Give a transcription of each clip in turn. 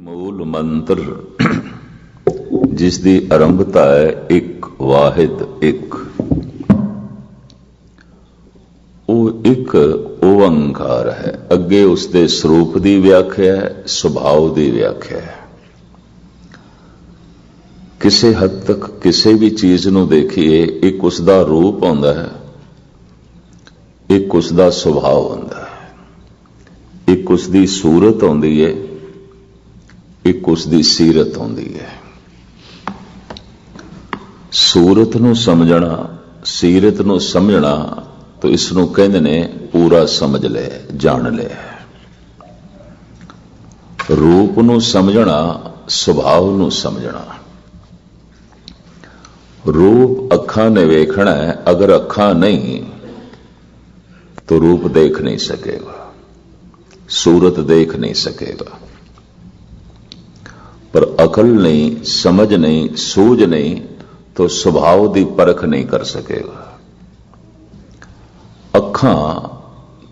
मूल मंत्र जिस दी आरंभता है एक वाहिद एक, वो एक ओंकार है। अगे उसके स्वरूप की व्याख्या है, सुभाव की व्याख्या है। किसी हद तक किसी भी चीज नूं देखिए, एक उसका रूप आउंदा है, एक उसका सुभाव आउंदा है, एक उसकी सूरत आउंदी है, एक उसकी सीरत आउंदी है। सूरत नूं समझना, सीरत नूं समझना तो इसनूं कहंदे ने पूरा समझ ले, जान ले। रूप नूं समझना, सुभाव नूं समझना। रूप अखां ने वेखना है, अगर अखां नहीं तो रूप देख नहीं सकेगा, सूरत देख नहीं सकेगा। पर अकल नहीं, समझ नहीं, सूझ नहीं तो सुभाव की परख नहीं कर सकेगा। अखां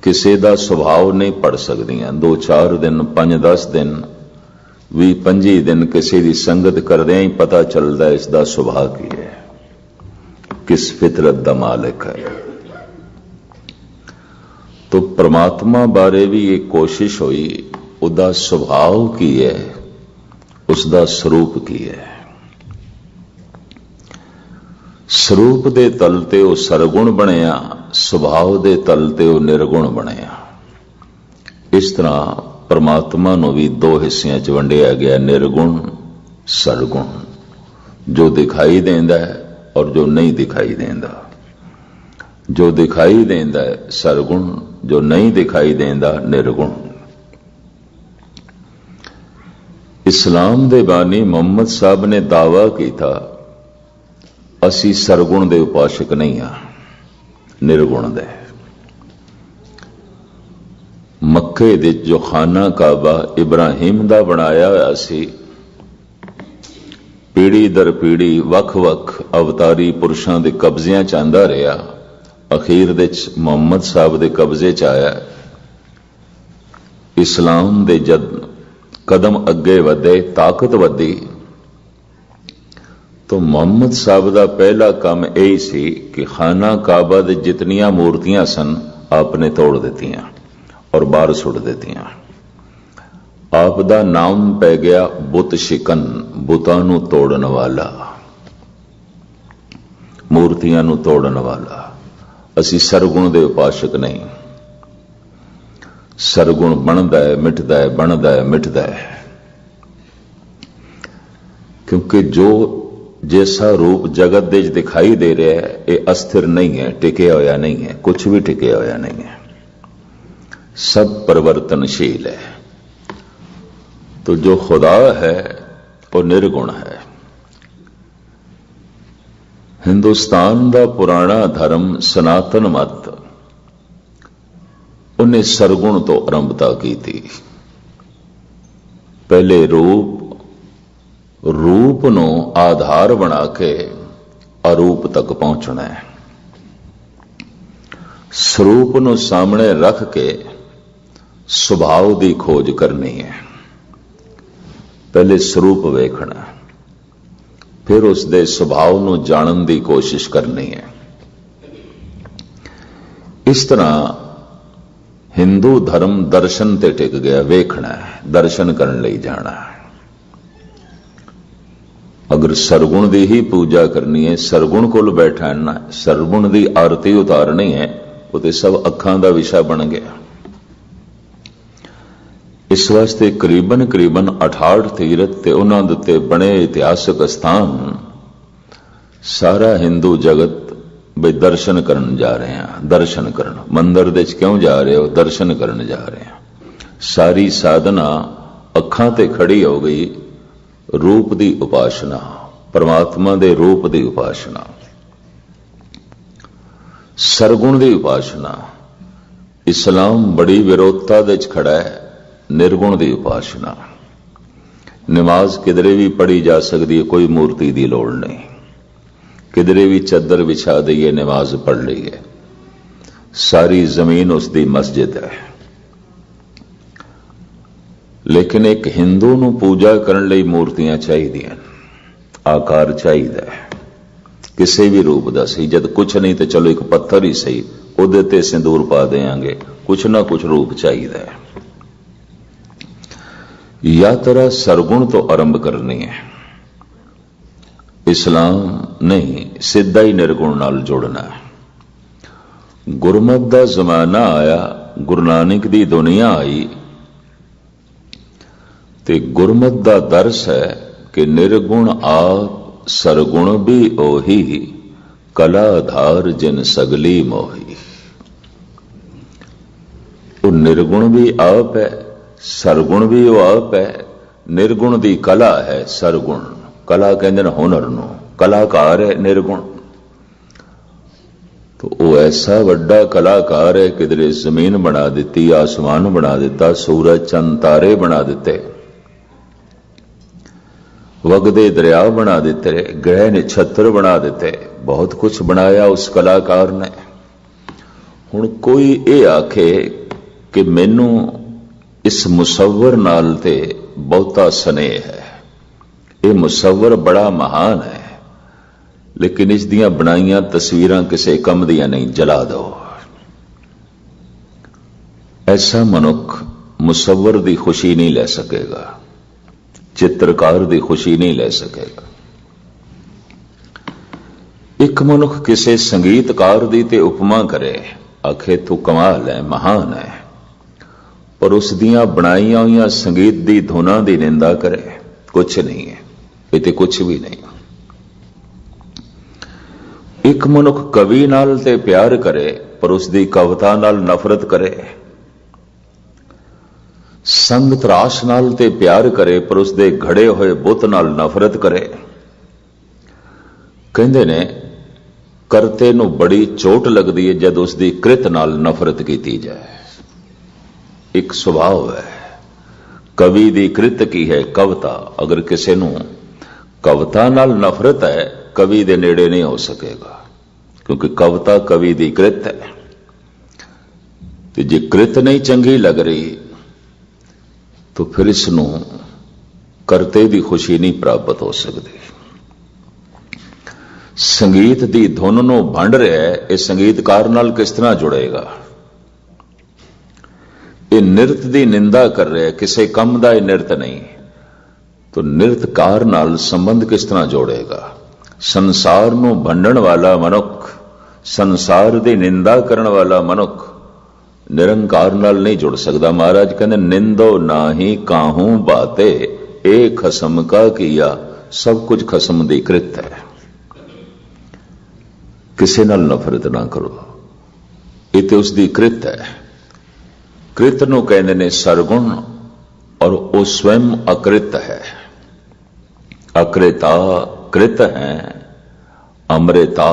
किसी का सुभाव नहीं पढ़ सकदियां। 2-4 दिन, 5-10 दिन, 20-25 दिन किसी की संगत करदे ही पता चलता है इसका सुभाव की है, किस फितरत का मालिक है। तो परमात्मा बारे भी एक कोशिश हुई, उसका सुभाव की है, उसका स्वरूप की है। स्वरूप दे तल ते वो सरगुण बनया, सुभाव दे तल ते वो निर्गुण बनया। इस तरह परमात्मा नूं भी 2 हिस्सियां च वंडिया गया, निर्गुण सरगुण। जो दिखाई देंदा है और जो नहीं दिखाई देंदा। जो दिखाई देंदा है सरगुण, जो नहीं दिखाई देंदा निर्गुण। इस्लाम दे बानी मुहम्मद साहब ने दावा किया, असी सरगुण दे उपासक नहीं हाँ, निर्गुण दे। मक्के दे जो खाना काबा इब्राहिम दा बनाया होया सी, पीढ़ी दर पीढ़ी वख-वख अवतारी पुरुषों के कब्जियां च आंदा रहा, अखीर दे मुहम्मद साहब दे कब्जे च आया। इस्लाम दे जद कदम अगे वधे, ताकत वधी, तो मुहम्मद साहब का पहला काम यही सी कि खाना काबा दे जितनियां मूर्तियां सन आपने तोड़ दित्तियां और बाहर सुट दित्तियां। आप दा नाम पै गया बुत शिकन, बुतां नूं तोड़न वाला, मूर्तियां नूं तोड़न वाला। असी सरगुण दे उपासक नहीं। सरगुण बनदा है, मिटदा है, बनदा है, मिटदा है। क्योंकि जो जैसा रूप जगत दे दिखाई दे रहा है, ये अस्थिर नहीं है, टिके होया नहीं है, कुछ भी टिके होया नहीं है, सब परिवर्तनशील है। तो जो खुदा है वो निर्गुण है। हिंदुस्तान का पुराना धर्म सनातन मत, उन्हें सरगुण तो आरंभता की थी। पहले रूप नो आधार बना के अरूप तक पहुंचना है। स्वरूप नो सामने रख के सुभाव की खोज करनी है। पहले स्वरूप वेखना, फिर उसके सुभाव नो जानन की कोशिश करनी है। इस तरह हिंदू धर्म दर्शन ते टिक गया, वेखना है, दर्शन करने लई जाना है। अगर सरगुण की ही पूजा करनी है, सरगुण कोल बैठना, सरगुण की आरती उतारनी है, वो तो सब अखां का विषय बन गया। इस वास्ते करीबन 68 तीरथ ते उन्हां दे उत्ते बने इतिहासक स्थान सारा हिंदू जगत बई दर्शन करन जा रहे हैं। दर्शन करन मंदिर दे क्यों जा रहे हो? दर्शन करन जा रहे हैं। सारी साधना अखां ते खड़ी हो गई, रूप की उपासना, परमात्मा दे रूप की उपासना, सरगुण की उपासना। इस्लाम बड़ी विरोधता दे खड़ा है, निर्गुण की उपासना। नमाज किधरे भी पढ़ी जा सकती है, कोई मूर्ति की लोड़ नहीं। किधरे भी चद्दर बिछा दईए, नमाज पढ़ लीए, सारी जमीन उसकी मस्जिद है। लेकिन एक हिंदू ਨੂੰ ਪੂਜਾ ਕਰਨ ਲਈ ਮੂਰਤੀਆਂ ਚਾਹੀਦੀਆਂ, ਆਕਾਰ ਚਾਹੀਦਾ ਹੈ ਕਿਸੇ ਵੀ ਰੂਪ ਦਾ ਸਹੀ। ਜਦ ਕੁਛ ਨਹੀਂ ਤੇ ਚਲੋ ਇੱਕ ਪੱਥਰ ਹੀ ਸਹੀ, ਉਹਦੇ ਤੇ ਸਿੰਦੂਰ ਪਾ ਦੇਾਂਗੇ, ਕੁਛ ਨਾ ਕੁਛ ਰੂਪ ਚਾਹੀਦਾ ਹੈ। यात्रा सरगुण तो आरंभ करनी है। इस्लाम नहीं, सीधा ही निर्गुण नाल जोड़ना है। गुरमत दा जमाना आया, गुरु नानक दी दुनिया आई ते गुरमत दा दर्श है कि निर्गुण आप सरगुण भी ओही, कला आधार जिन सगली मोही। वो निर्गुण भी आप है, सरगुण भी वो आप है। निर्गुण दी कला है सरगुण, कला कहते हैं हुनर नूं, कलाकार है निर्गुण। तो वो ऐसा वड्डा कलाकार है, किधरे जमीन बना दी, आसमान बना दिता, सूरज चंद तारे बना दिते, वगदे दरिया बना दिते, ग्रह नक्षत्र बना दिते, बहुत कुछ बनाया उस कलाकार ने। हुण कोई ये आखे कि मैनू इस मुसव्वर नाल ते बहुता स्नेह है, ये मुसव्वर बड़ा महान है, लेकिन इस दियां बनाइयां तस्वीरां किसी कम दियां नहीं, जला दो। ऐसा मनुख मुसव्वर दी खुशी नहीं ले सकेगा, चित्रकार दी खुशी नहीं ले सकेगा। एक मनुख किसी संगीतकार दी ते उपमा करे, आखे तू कमाल है, महान है, पर उस दियां बनाइया हुई संगीत दी धुना दी निंदा करे, कुछ नहीं है, ये कुछ भी नहीं। एक मनुख कवि नाल ते प्यार करे, पर उसकी कविता नाल नफरत करे। संग तराश नाल ते प्यार करे, पर उसके घड़े हुए बुत नाल नफरत करे। कहंदे ने करते नूं बड़ी चोट लगती है जब उसकी कृत नाल नफरत की जाए। एक सुभाव है, कवि दी कृत की है कविता। अगर किसी नूं कविता नाल नफरत है, कवि दे नेड़े नहीं हो सकेगा, क्योंकि कविता कवि दी कृत है। तो जे कृत नहीं चंगी लग रही तो फिर इसनूं करते दी खुशी नहीं प्राप्त हो सकती। संगीत दी धुन नूं भंड रहा है, इस संगीतकार नाल किस तरह जुड़ेगा? ये नृत्य दी निंदा कर रहे हैं, किसी कम दा नृत्य नहीं, तो नृत्यकार नाल संबंध किस तरह जोड़ेगा? संसार नूं भंडण वाला मनुख, संसार दी निंदा करन वाला मनुख निरंकार नाल नहीं जुड़ सकता। महाराज कहते निंदो नाही काहू बाते, एक खसम का किया, सब कुछ खसम दी कृत है। किसी नाल नफरत ना करो, ये तो उसकी कृत है। कृत नूं कहंदे ने सरगुण, और वो स्वयं अकृत है। अकृता कृत है, अमृता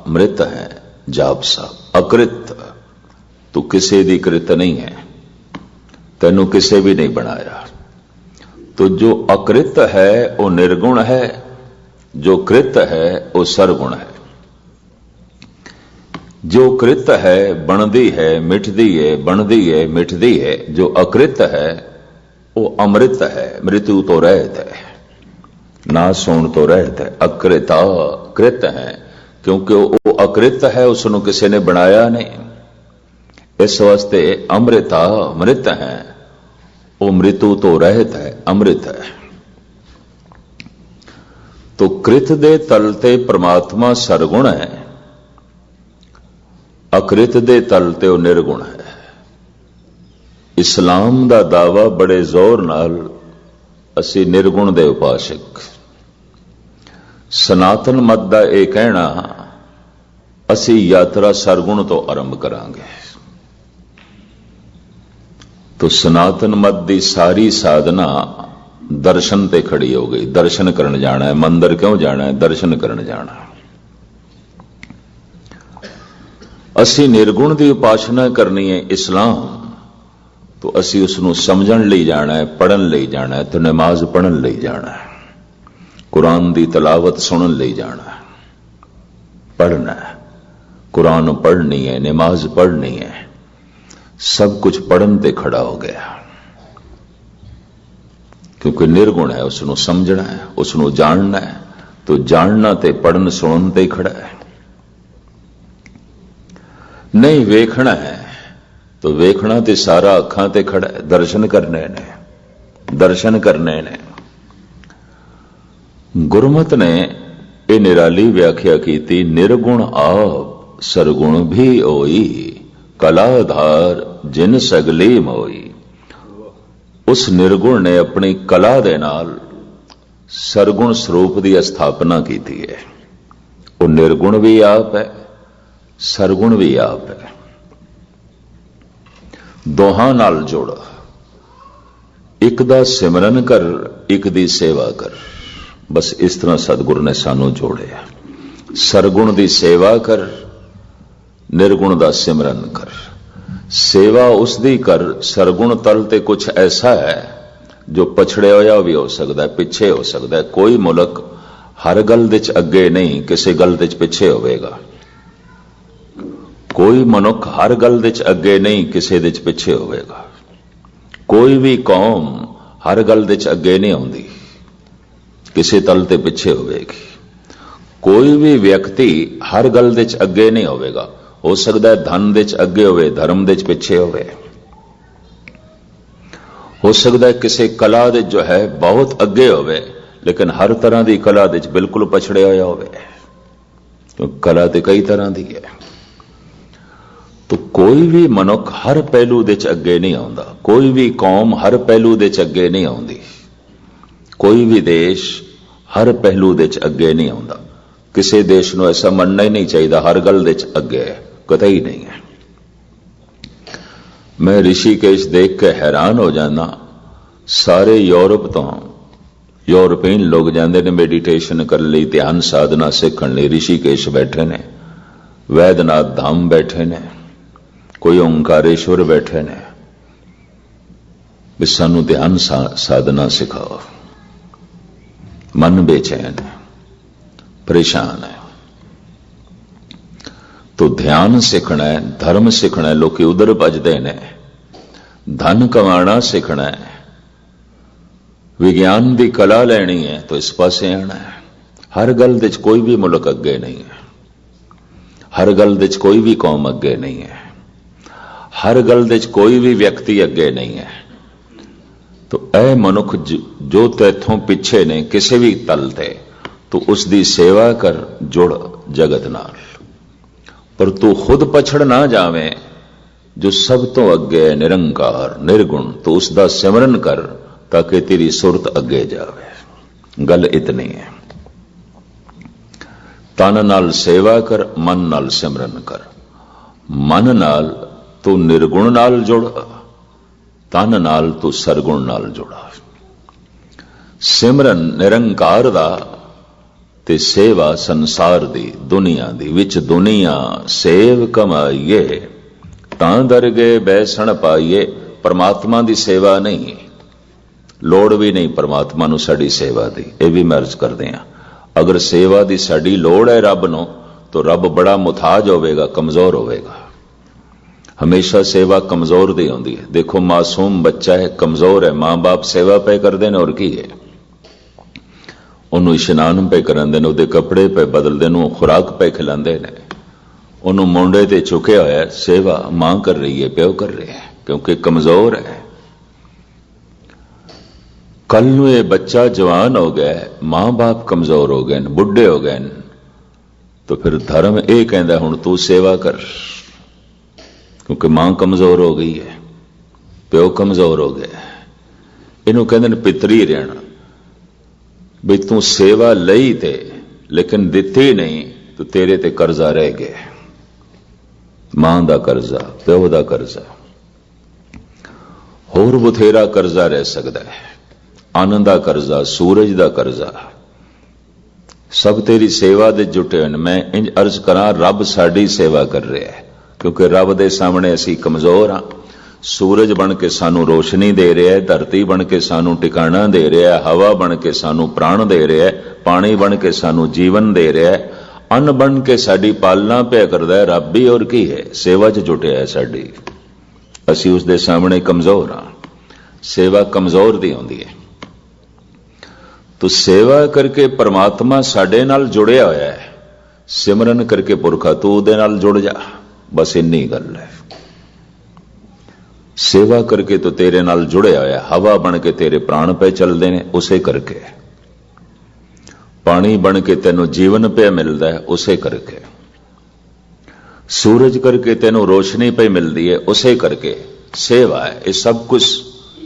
मृत है। जाप साहब अकृत, तू किसी दी कृत नहीं है, तेनू किसे भी नहीं बनाया। तो जो अकृत है वो निर्गुण है, जो कृत है वो सरगुण है। जो कृत है बनदी है मिटदी है, बनदी है मिटदी है। जो अकृत है वो अमृत है, मृत्यु तो रहत है, नाश होण तो रहत है। अकृता कृत है, क्योंकि वो अकृत है, उसनों किसी ने बनाया नहीं। इस वास्ते अमृता मृत है, वो मृत्यु तो रहत है, अमृत है। तो कृत दे तलते परमात्मा सरगुण है, अकृत दे तलते वो निर्गुण है। इस्लाम दा दावा बड़े जोर नाल असी निर्गुण दे उपासक। सनातन मत दा यह कहना असी यात्रा सरगुण तो आरंभ करांगे। तो सनातन मत दी सारी साधना दर्शन ते खड़ी हो गई। दर्शन करन जाना है, मंदिर क्यों जाना है? दर्शन करन जाना है। असी निर्गुण की उपासना करनी है इस्लाम, तो असी उसनों समझण लई जाना है, पढ़न लई जाना है, तो नमाज पढ़न लई जाना है, कुरान की तलावत सुनन लई जाना है, पढ़ना है, कुरान पढ़नी है, नमाज पढ़नी है। सब कुछ पढ़न ते खड़ा हो गया। क्योंकि निर्गुण है, उसनों समझना है, उसनों जानना है। तो जानना ते पढ़न सुनन ते खड़ा है। नहीं वेखना है तो वेखना ते सारा अखां ते खड़ा है। दर्शन करने ने, दर्शन करने ने। गुरमत ने ये निराली व्याख्या की थी, निर्गुण आप सरगुण भी होई, कलाधार जिन सगली मोई। उस निर्गुण ने अपनी कला दे नाल सरगुण स्वरूप की स्थापना की थी है। वो निर्गुण भी आप है, सरगुण भी आप है। दोहां नाल जोड़, एक दा सिमरन कर, एक दी सेवा कर। बस इस तरह सतगुरु ने सानू जोड़े। सरगुण दी सेवा कर, निर्गुण दा सिमरन कर। सेवा उसदी कर, सरगुण तल ते कुछ ऐसा है जो पछड़े होया भी हो सकता है, पिछे हो सकता है। कोई मुल्क हर गल दे च अगे नहीं, किसी गल दे च पिछे होवेगा। कोई मनुख हर गल दे च अगे नहीं, किसी दे च पिछे होवेगा। कोई भी कौम हर गल दे च अगे नहीं आउंदी, किसी तल ते पिछे होवेगी। कोई भी व्यक्ति हर गल दे च अगे नहीं होवेगा। हो सकता है धन दे च अगे होवे, धर्म दे च पिछे होवे। हो सकता है किसी कला दे जो है बहुत अगे होवे, लेकिन हर तरह की कला दे च बिल्कुल पछड़े होया होवे। तो कला तो कई तरह की है। तो कोई भी मनुख हर पहलू दे च अगे नहीं आउंदा। कोई भी कौम हर पहलू दे च अगे नहीं आउंदी। कोई भी देश हर पहलू दे च अगे नहीं आउंदा। किसी देश को ऐसा मनना ही नहीं चाहिए हर गल दे च अगे है, कतई नहीं है। मैं ऋषिकेश देख के हैरान हो जाना। सारे यूरोप तो यूरोपीन लोग जाते ने मेडिटेशन कर ली, ध्यान साधना सीखण लई ऋषिकेश बैठे ने, वैद्यनाथ धाम बैठे ने, कोई ओंकारेश्वर बैठे ने भी सानू ध्यान साधना सिखाओ। मन बेचैन है, परेशान है। तो ध्यान सीखना है, धर्म सीखना है, लोग उधर भजते ने। धन कमाना सीखना है, विज्ञान की कला लैनी है तो इस पासे आना है। हर गल दे कोई भी मुल्क अगे नहीं है, हर गल दे कोई भी कौम अगे नहीं है, हर गल दे कोई भी व्यक्ति अगे नहीं है। तो ऐ मनुख जो तैथों पिछे ने किसी भी तल ते, तो उसकी सेवा कर, जुड़ जगत नाल। पर तू खुद पछड़ ना जावे, जो सब तो अगे निरंकार निर्गुण, तो उसका सिमरन कर ताकि तेरी सुरत अगे जावे। गल इतनी है। तन नाल सेवा कर, मन नाल सिमरन कर। मन नाल तू निर्गुण नाल जुड़, तन नाल तू सरगुण नाल जुड़ा। सिमरन निरंकार दा ते सेवा संसार दी, दुनिया दी। विच दुनिया सेव कमाइए, तां दरगे बैसण पाइए। परमात्मा दी सेवा नहीं, लोड़ भी नहीं परमात्मा नूं साडी सेवा दी। यह भी मैं अर्ज करदे हां, अगर सेवा दी साडी लोड़ है रब नूं, तो रब बड़ा मुथाज होवेगा, कमजोर होवेगा। हमेशा सेवा कमजोर दी होंदी है। देखो मासूम बच्चा है, कमजोर है, मां बाप सेवा पे करते हैं और की है, ਉਹਨੂੰ ਇਸ਼ਨਾਨ पे करांदे ने, ਉਹਦੇ कपड़े पे बदलते ने, खुराक पे खिलांदे ने, ਉਹਨੂੰ ਮੁੰਡੇ ਤੇ ਚੁੱਕਿਆ ਹੋਇਆ। सेवा मां कर रही है, प्यो कर रहे हैं, क्योंकि कमजोर है। कल नूं ये बच्चा जवान हो गया, मां बाप कमजोर हो गए, बुढ़े हो गए, तो फिर धर्म ये कहता हुण तू सेवा कर, क्योंकि मां कमजोर हो गई है, प्यो कमजोर हो गया। इनू कहते हैं पितरी रहना। भी तू सेवा लई थे लेकिन दिती नहीं, तो तेरे ते कर्जा रह गया। मां दा कर्जा, प्यो दा कर्जा, होर बथेरा कर्जा रह सकता है। अन्न दा कर्जा, सूरज दा कर्जा, सब तेरी सेवा दे जुटे हैं। मैं इंज अर्ज करा, रब साडी सेवा कर रहा है, क्योंकि रब दे सामने असी कमजोर हाँ। सूरज बन के सानू रोशनी दे रहा है, धरती बन के सानू टिकाणा दे रहा है, हवा बन के सानू प्राण दे रहा है, पानी बन के सानू जीवन दे रहा है, अन्न बन के साडी पालना पे करदा है रब ही। और की है, सेवा च जुटिया है साडी। असी उसके सामने कमजोर हाँ। सेवा कमजोर दी होंदी है। तो सेवा करके परमात्मा साडे नाल जुड़िया होया है, सिमरन करके पुरखा तू उहदे नाल जुड़ जा, बस इन्नी गल है। सेवा करके तो तेरे नाल जुड़िया होया, हवा बन के तेरे प्राण पे चलते हैं उसे करके, पानी बन के तेनों जीवन पे मिलता है उसे करके, सूरज करके तेनों रोशनी पे मिलती है उसे करके। सेवा है, ये सब कुछ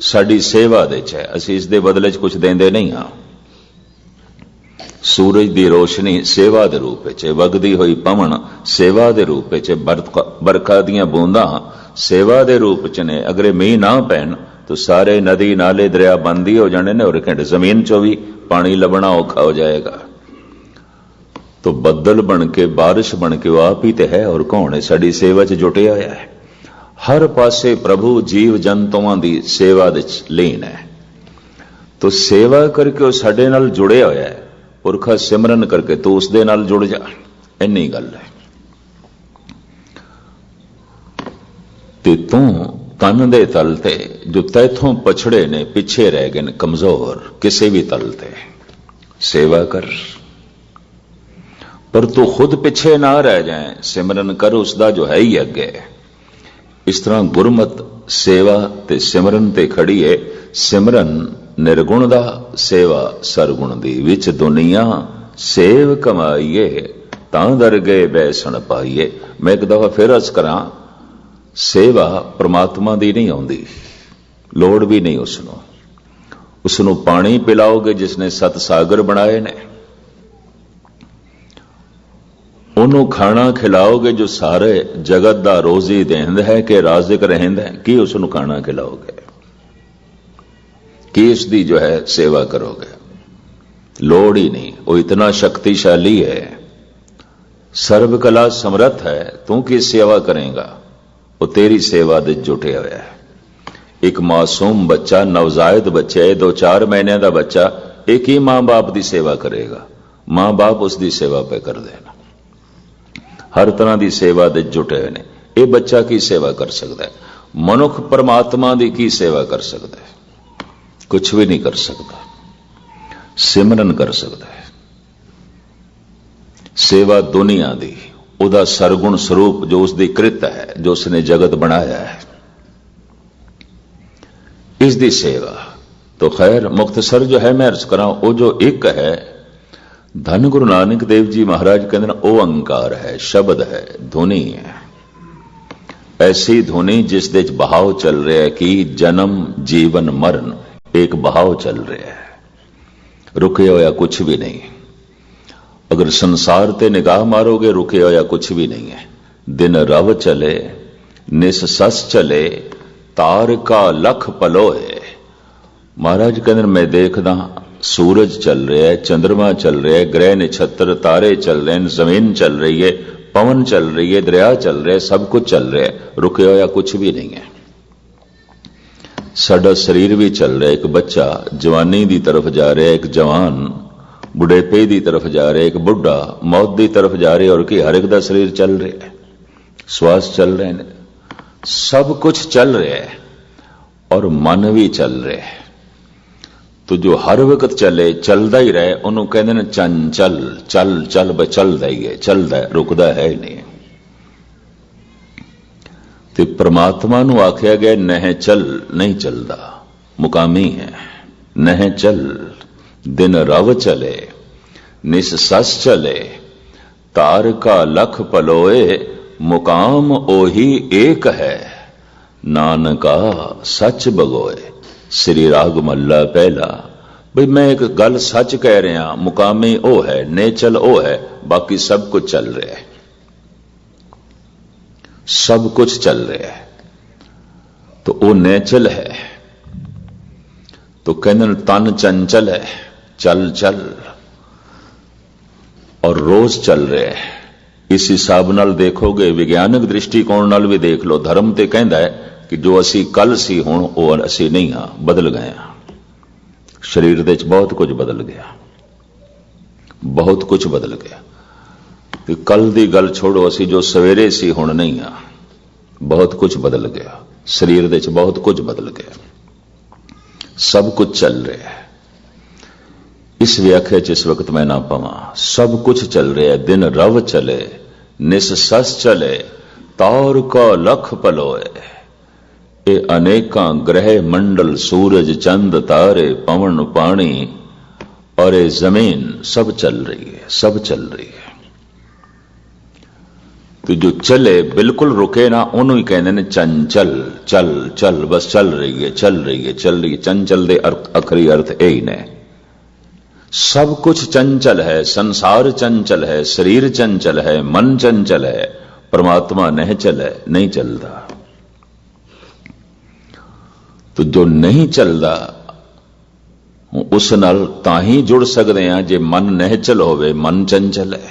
साडी सेवा दे च है, असीं इस दे बदले च कुछ देंदे नहीं हाँ। सूरज दी रोशनी सेवा दे रूप च, वगदी हुई पवन सेवा दे रूप च, बरखा दियां बूंदां सेवा दे रूप च ने। अगर मीह ना पैन तो सारे नदी नाले दरिया बंद ही हो जाने ने और घंटे जमीन चो भी पानी लभना औखा हो जाएगा। तो बदल बन के बारिश बन के वो आप ही तो है, और कौन है साडी सेवा च जुटिया होया है। हर पासे प्रभु जीव जंतुओं की सेवा दे लीन है। तो सेवा करके वो साडे नाल जुड़िया होया है, पुरखा सिमरन करके तू उसदे नाल जुड़ जा, इन्नी गल है। ते तू तन दे तल ते जो तैथों पछड़े ने, पिछे रह गए कमजोर, किसी भी तल ते सेवा कर, पर तू खुद पिछे ना रह जाए, सिमरन कर उसदा जो है ही अगे। इस तरह गुरमत सेवा ते सिमरन ते खड़ी है। सिमरन निर्गुण दा, सेवा सरगुण दी, विच दुनिया सेव कमाईए, तां दर गए बैसन पाईए। मैं एक दफा फिर अर्ज करा, सेवा परमात्मा दी नहीं आउंदी, लोड़ भी नहीं उसनों पानी पिलाओगे जिसने सत सागर बनाए ने, उन्होंने खाना खिलाओगे जो सारे जगत दा रोजी देंदा है कि राज़िक रहंदा है, कि उसनों खाना खिलाओगे, कि इसकी जो है सेवा करोगे? लोड़ ही नहीं, वो इतना शक्तिशाली है, सर्वकला समर्थ है, तू की सेवा करेगा? वो तेरी सेवा दे जुटे हुआ है। एक मासूम बच्चा, नवजायद बच्चा है, 2-4 महीने का बच्चा, एक ही मां बाप की सेवा करेगा, मां बाप उसकी सेवा पे कर देना। हर तरह की सेवा दे जुटे हुए ने। यह बच्चा की सेवा कर सकता है? मनुख परमात्मा की की सेवा कर सकता है? कुछ भी नहीं कर सकता। सिमरन कर सकता है। सेवा दुनिया दी, उदा सरगुण स्वरूप जो उसकी कृत है, जो उसने जगत बनाया है, इसकी सेवा। तो खैर मुख्तसर जो है मैं अर्ज करा, वो जो एक है, धन गुरु नानक देव जी महाराज कहते ओ अंकार है, शब्द है, धुनी है। ऐसी धुनी जिस दे बहाव चल रहा है कि जन्म जीवन मरण एक बहाव चल रहा है, रुके होया कुछ भी नहीं। अगर संसार ते निगाह मारोगे रुके होया कुछ भी नहीं है। दिन रव चले निस सस चले, तार का लख पलोए। महाराज कहते मैं देखदा सूरज चल रहा है, चंद्रमा चल रहा है, ग्रह नक्षत्र तारे चल रहे हैं, जमीन चल रही है, पवन चल रही है, दरिया चल रहा है, सब कुछ चल रहा है, रुके होया कुछ भी नहीं है। साडा शरीर भी चल रहा है, एक बच्चा जवानी की तरफ जा रहा है, एक जवान बुढ़ेपे की तरफ जा रहा है, एक बुढ़ा मौत की तरफ जा रहा है, और कि हर एक का शरीर चल रहा है, श्वास चल रहे हैं, सब कुछ चल रहा है, और मन भी चल रहा है। तो जो हर वक्त चले, चलता ही रहे, उन्होंने कहते हैं चंचल, चल चल ब चलता ही है, चलता है, रुकता है ही नहीं। तो परमात्मा नू आख्या गया नह चल, नहीं चलता, मुकामी है। नह चल, दिन रव चले निस सस चले, तार का लख पलोए, मुकाम ओही एक है, नानका सच बगोए। श्री राग मल्ला पहला। भाई मैं एक गल सच कह रहा, मुकामी ओ है, नेचल ओ है, बाकी सब कुछ चल रहा है, सब कुछ चल रहा है। तो वो नेचल है। तो कहने तन चंचल है, चल चल, और रोज चल रहा है। इस हिसाब नाल देखोगे, विज्ञानक दृष्टिकोण नाल भी देख लो, धर्म ते कहंदा है कि जो असी कल सी हुण वो असी नहीं हाँ, बदल गए हाँ। शरीर दे बहुत कुछ बदल गया, बहुत कुछ बदल गया। कि कल दी गल छोड़ो, असी जो सवेरे सी हुण नहीं हाँ, बहुत कुछ बदल गया। शरीर दे बहुत कुछ बदल गया, सब कुछ चल रहा है। इस व्याख्या च इस वक्त मैं ना पावां। सब कुछ चल रहा है, दिन रव चले, निस सस चले, तौर को लख पलोए। ये अनेकां ग्रह मंडल, सूरज चंद तारे, पवन पानी और ये जमीन सब चल रही है, सब चल रही है। तो जो चले बिल्कुल रुके ना, उन्हों ही कहते ने चंचल। चल चल बस चल रही है, चल रही है, चल रही है। चंचल दे अखरी अर्थ यही ने। सब कुछ चंचल है, संसार चंचल है, शरीर चंचल है, मन चंचल है, परमात्मा नहीं चल है, नहीं चलता। तो जो नहीं चलता उस नाल तां ही जुड़ सकते हैं जे मन निहचल होवे। मन चंचल है,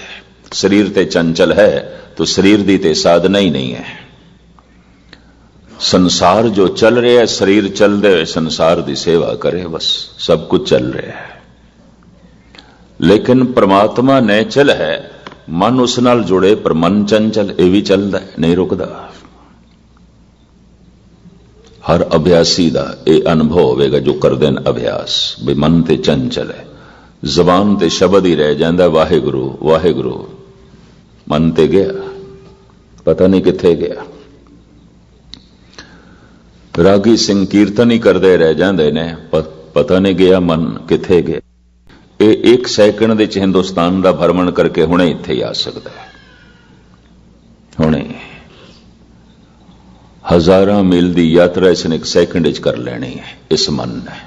शरीर ते चंचल है, तो शरीर दी ते साधना ही नहीं है। संसार जो चल रहा है, शरीर चल दे संसार दी सेवा करे, बस सब कुछ चल रहा है। लेकिन परमात्मा निहचल है, मन उस नाल जुड़े, पर मन चंचल, ये भी चलता है, नहीं रुकता। हर अभ्यासी का यह अनुभव होगा जो कर देन अभ्यास, भी मन ते चंचल है। जबान ते शब्द ही रह जाता वाहेगुरु वाहेगुरु, मन ते गया, पता नहीं किथे गया। रागी सिंह कीर्तन ही करते रह जाते ने, पता नहीं गया मन किथे गया। ये एक सैकंड दे हिंदुस्तान का भ्रमण करके हुणे इत्थे ही आ सकता है। हुणे हजारां मील की यात्रा इसने एक सैकंड कर लेनी है इस मन ने।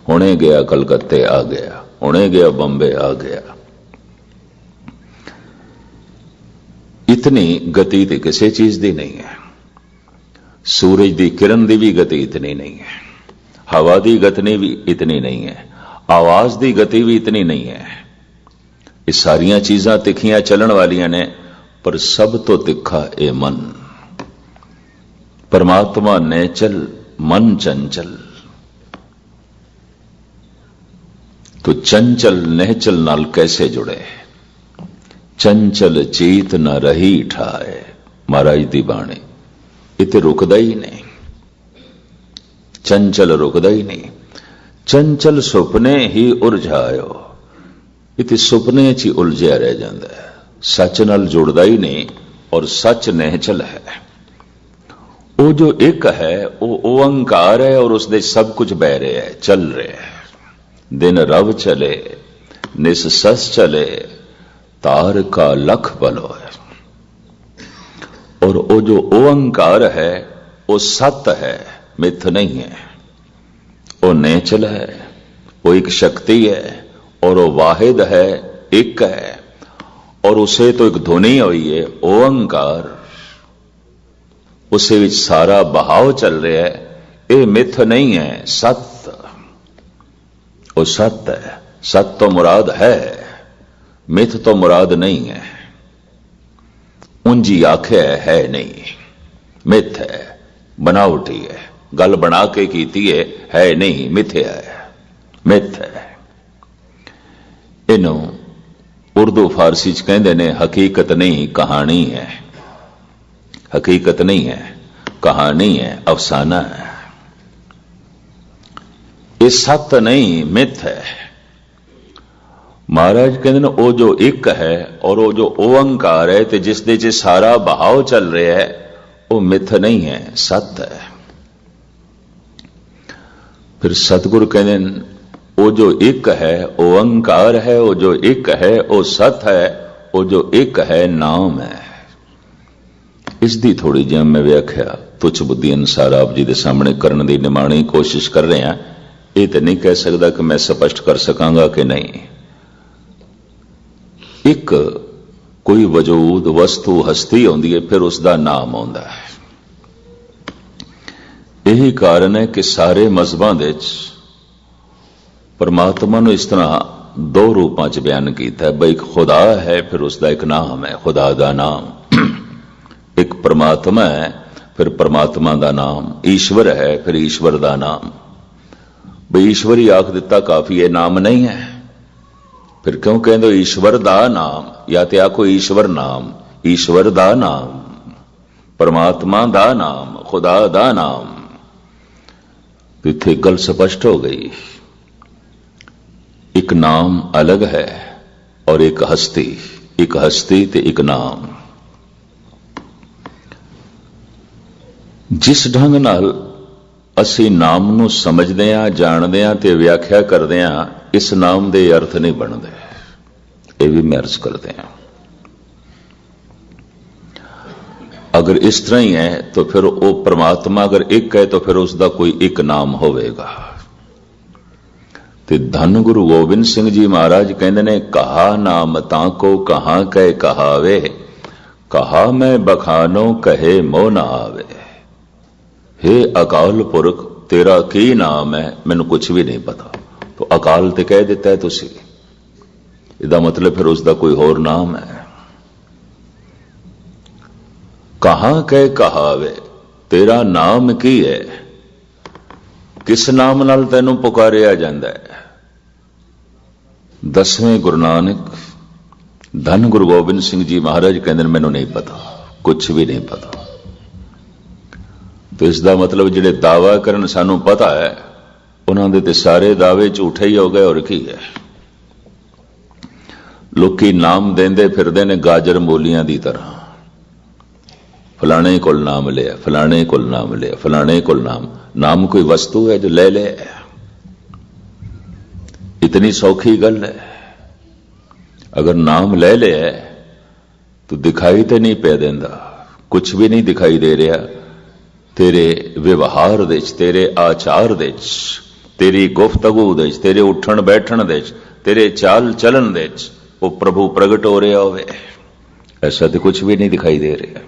हुणे गया कलकत्ते आ गया, हुणे गया बंबे आ गया। इतनी गति तो किसी चीज की नहीं है। सूरज की किरण की भी गति इतनी नहीं है, हवा की गति भी इतनी नहीं है, आवाज की गति भी इतनी नहीं है। ये सारिया चीजां तिखियां चलन वालियां ने, पर सब तो तिखा ये मन। परमात्मा निहचल, मन चंचल। तो चंचल निहचल नाल कैसे जुड़े? चंचल चीत न रही ठाए, महाराज दी बाणी। इते रुकदा ही नहीं, चंचल रुकदा ही नहीं। चंचल सुपने ही उलझायो, इते सुपने च ही उलझिया रह जाता है, सच नाल जुड़दा ही नहीं। और सच निहचल है, वो जो एक है वो ओंकार है, और उसदे सब कुछ बह रहा है, चल रहा है। दिन रव चले, निस सस चले, तार का लख बलो है। और वो जो ओंकार है वो सत है, मिथ नहीं है। वो नेचल है, वो एक शक्ति है, और वो वाहिद है, एक है। और उसे तो एक ध्वनि हुई है ओंकार, उसे विच सारा बहाव चल रहा है। ये मिथ नहीं है, सत्य। वो सत्य है, सत्य तो मुराद है, मिथ तो मुराद नहीं है। उंजी आख्या है नहीं, मिथ है, बनावटी है, गल बना के कीती है नहीं, मिथ्या है, मिथ है। इनू उर्दू फारसी च कहते ने हकीकत नहीं कहानी है। हकीकत नहीं है, कहानी है, अफसाना है। ये सत्य नहीं, मिथ है। महाराज कहते ने वो जो एक है और वो जो ओंकार है, ते जिस दे च सारा बहाव चल रहा है, वो मिथ नहीं है, सत्य है। फिर सतगुरु कहते ने वो जो एक है ओंकार है, वो जो एक है वो सत्य है, वो जो एक है नाम है। इसकी थोड़ी जी मैं व्याख्या तुच्छ बुद्धि अनुसार आप जी के सामने करने की निमाणी कोशिश कर रहे हैं। ये तो नहीं कह सकता कि मैं स्पष्ट कर सकांगा कि नहीं। एक कोई वजूद वस्तु हस्ती आती है, फिर उसका नाम आता है। यही कारण है कि सारे मजहबां दे परमात्मा ने इस तरह दो रूपों च बयान किया है। बई खुदा है, फिर उसका एक नाम है, खुदा का नाम। एक परमात्मा है, फिर परमात्मा का नाम। ईश्वर है, फिर ईश्वर का नाम। बई ईश्वर ही आख दिता काफी है, नाम नहीं है। फिर क्यों कहते ईश्वर दा नाम, या तो आखो ईश्वर नाम, ईश्वर दा नाम, परमात्मा दा नाम, खुदा दा नाम। तो इत्थे गल स्पष्ट हो गई। एक नाम अलग है और एक हस्ती ते एक नाम। जिस ढंग नाल ਅਸੀਂ ਨਾਮ ਨੂੰ ਸਮਝਦੇ ਆਂ, ਜਾਣਦੇ ਆਂ ਤੇ ਵਿਆਖਿਆ ਕਰਦੇ ਆਂ, ਇਸ ਨਾਮ ਦੇ ਅਰਥ ਨਹੀਂ ਬਣਦੇ। ਇਹ ਵੀ ਮੈਂ ਅਰਜ਼ ਕਰਦੇ ਆਂ। अगर इस तरह ही है तो फिर वो परमात्मा अगर एक है तो फिर उसका कोई एक नाम होवेगा। ते धन गुरु गोबिंद सिंह जी महाराज कहते ने, कहा नाम ताको कहां कह कहावे, कहा मैं बखानो कहे मोह ना आवे। हे अकाल पुरख तेरा की नाम है, मैनू कुछ भी नहीं पता। तो अकाल ते कह दिता है तुसी, इसदा मतलब फिर उसका कोई होर नाम है। कहां कह कहावे, तेरा नाम की है, किस नाम नाल तैनू पुकारिया जांदा है। 10वें गुरु नानक धन गुरु गोबिंद सिंह जी महाराज कहते हैं, मैनू नहीं पता, कुछ भी नहीं पता। तो इसका मतलब जिहड़े दावा करन सानू पता है, उन्हां दे ते सारे दावे झूठे ही हो गए। और की है, लोकी नाम देंदे फिरदे ने गाजर मूलियां दी तरह। फलाने कोल नाम लिया, फलाने कोल नाम लिया, फलाने कोल नाम कोई वस्तु है जो ले ले? इतनी सौखी गल है। अगर नाम ले ले तो दिखाई तो नहीं पे देंदा, कुछ भी नहीं दिखाई दे रहा। तेरे व्यवहार दे, तेरे आचार दे, तेरी गुफ्तगू दे, तेरे उठन बैठन दे, तेरे चाल चलन दे वो प्रभु प्रगट हो रहा होवे। ऐसा तो कुछ भी नहीं दिखाई दे रहा।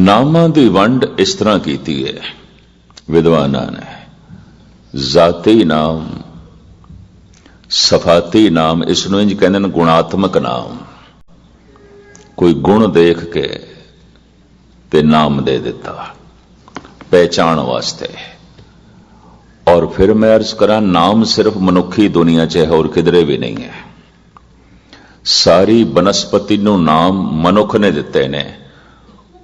नामां दी वंड इस तरह कीती है विद्वानां ने, जाती नाम, सफाती नाम। इसनूं इंज कहंदे ने गुणात्मक नाम। कोई गुण देख के ते नाम दे दिता पहचान वास्ते। और फिर मैं अर्ज करा, नाम सिर्फ मनुखी दुनिया च है और किधरे भी नहीं है। सारी बनस्पति नूं नाम मनुख ने दिते ने।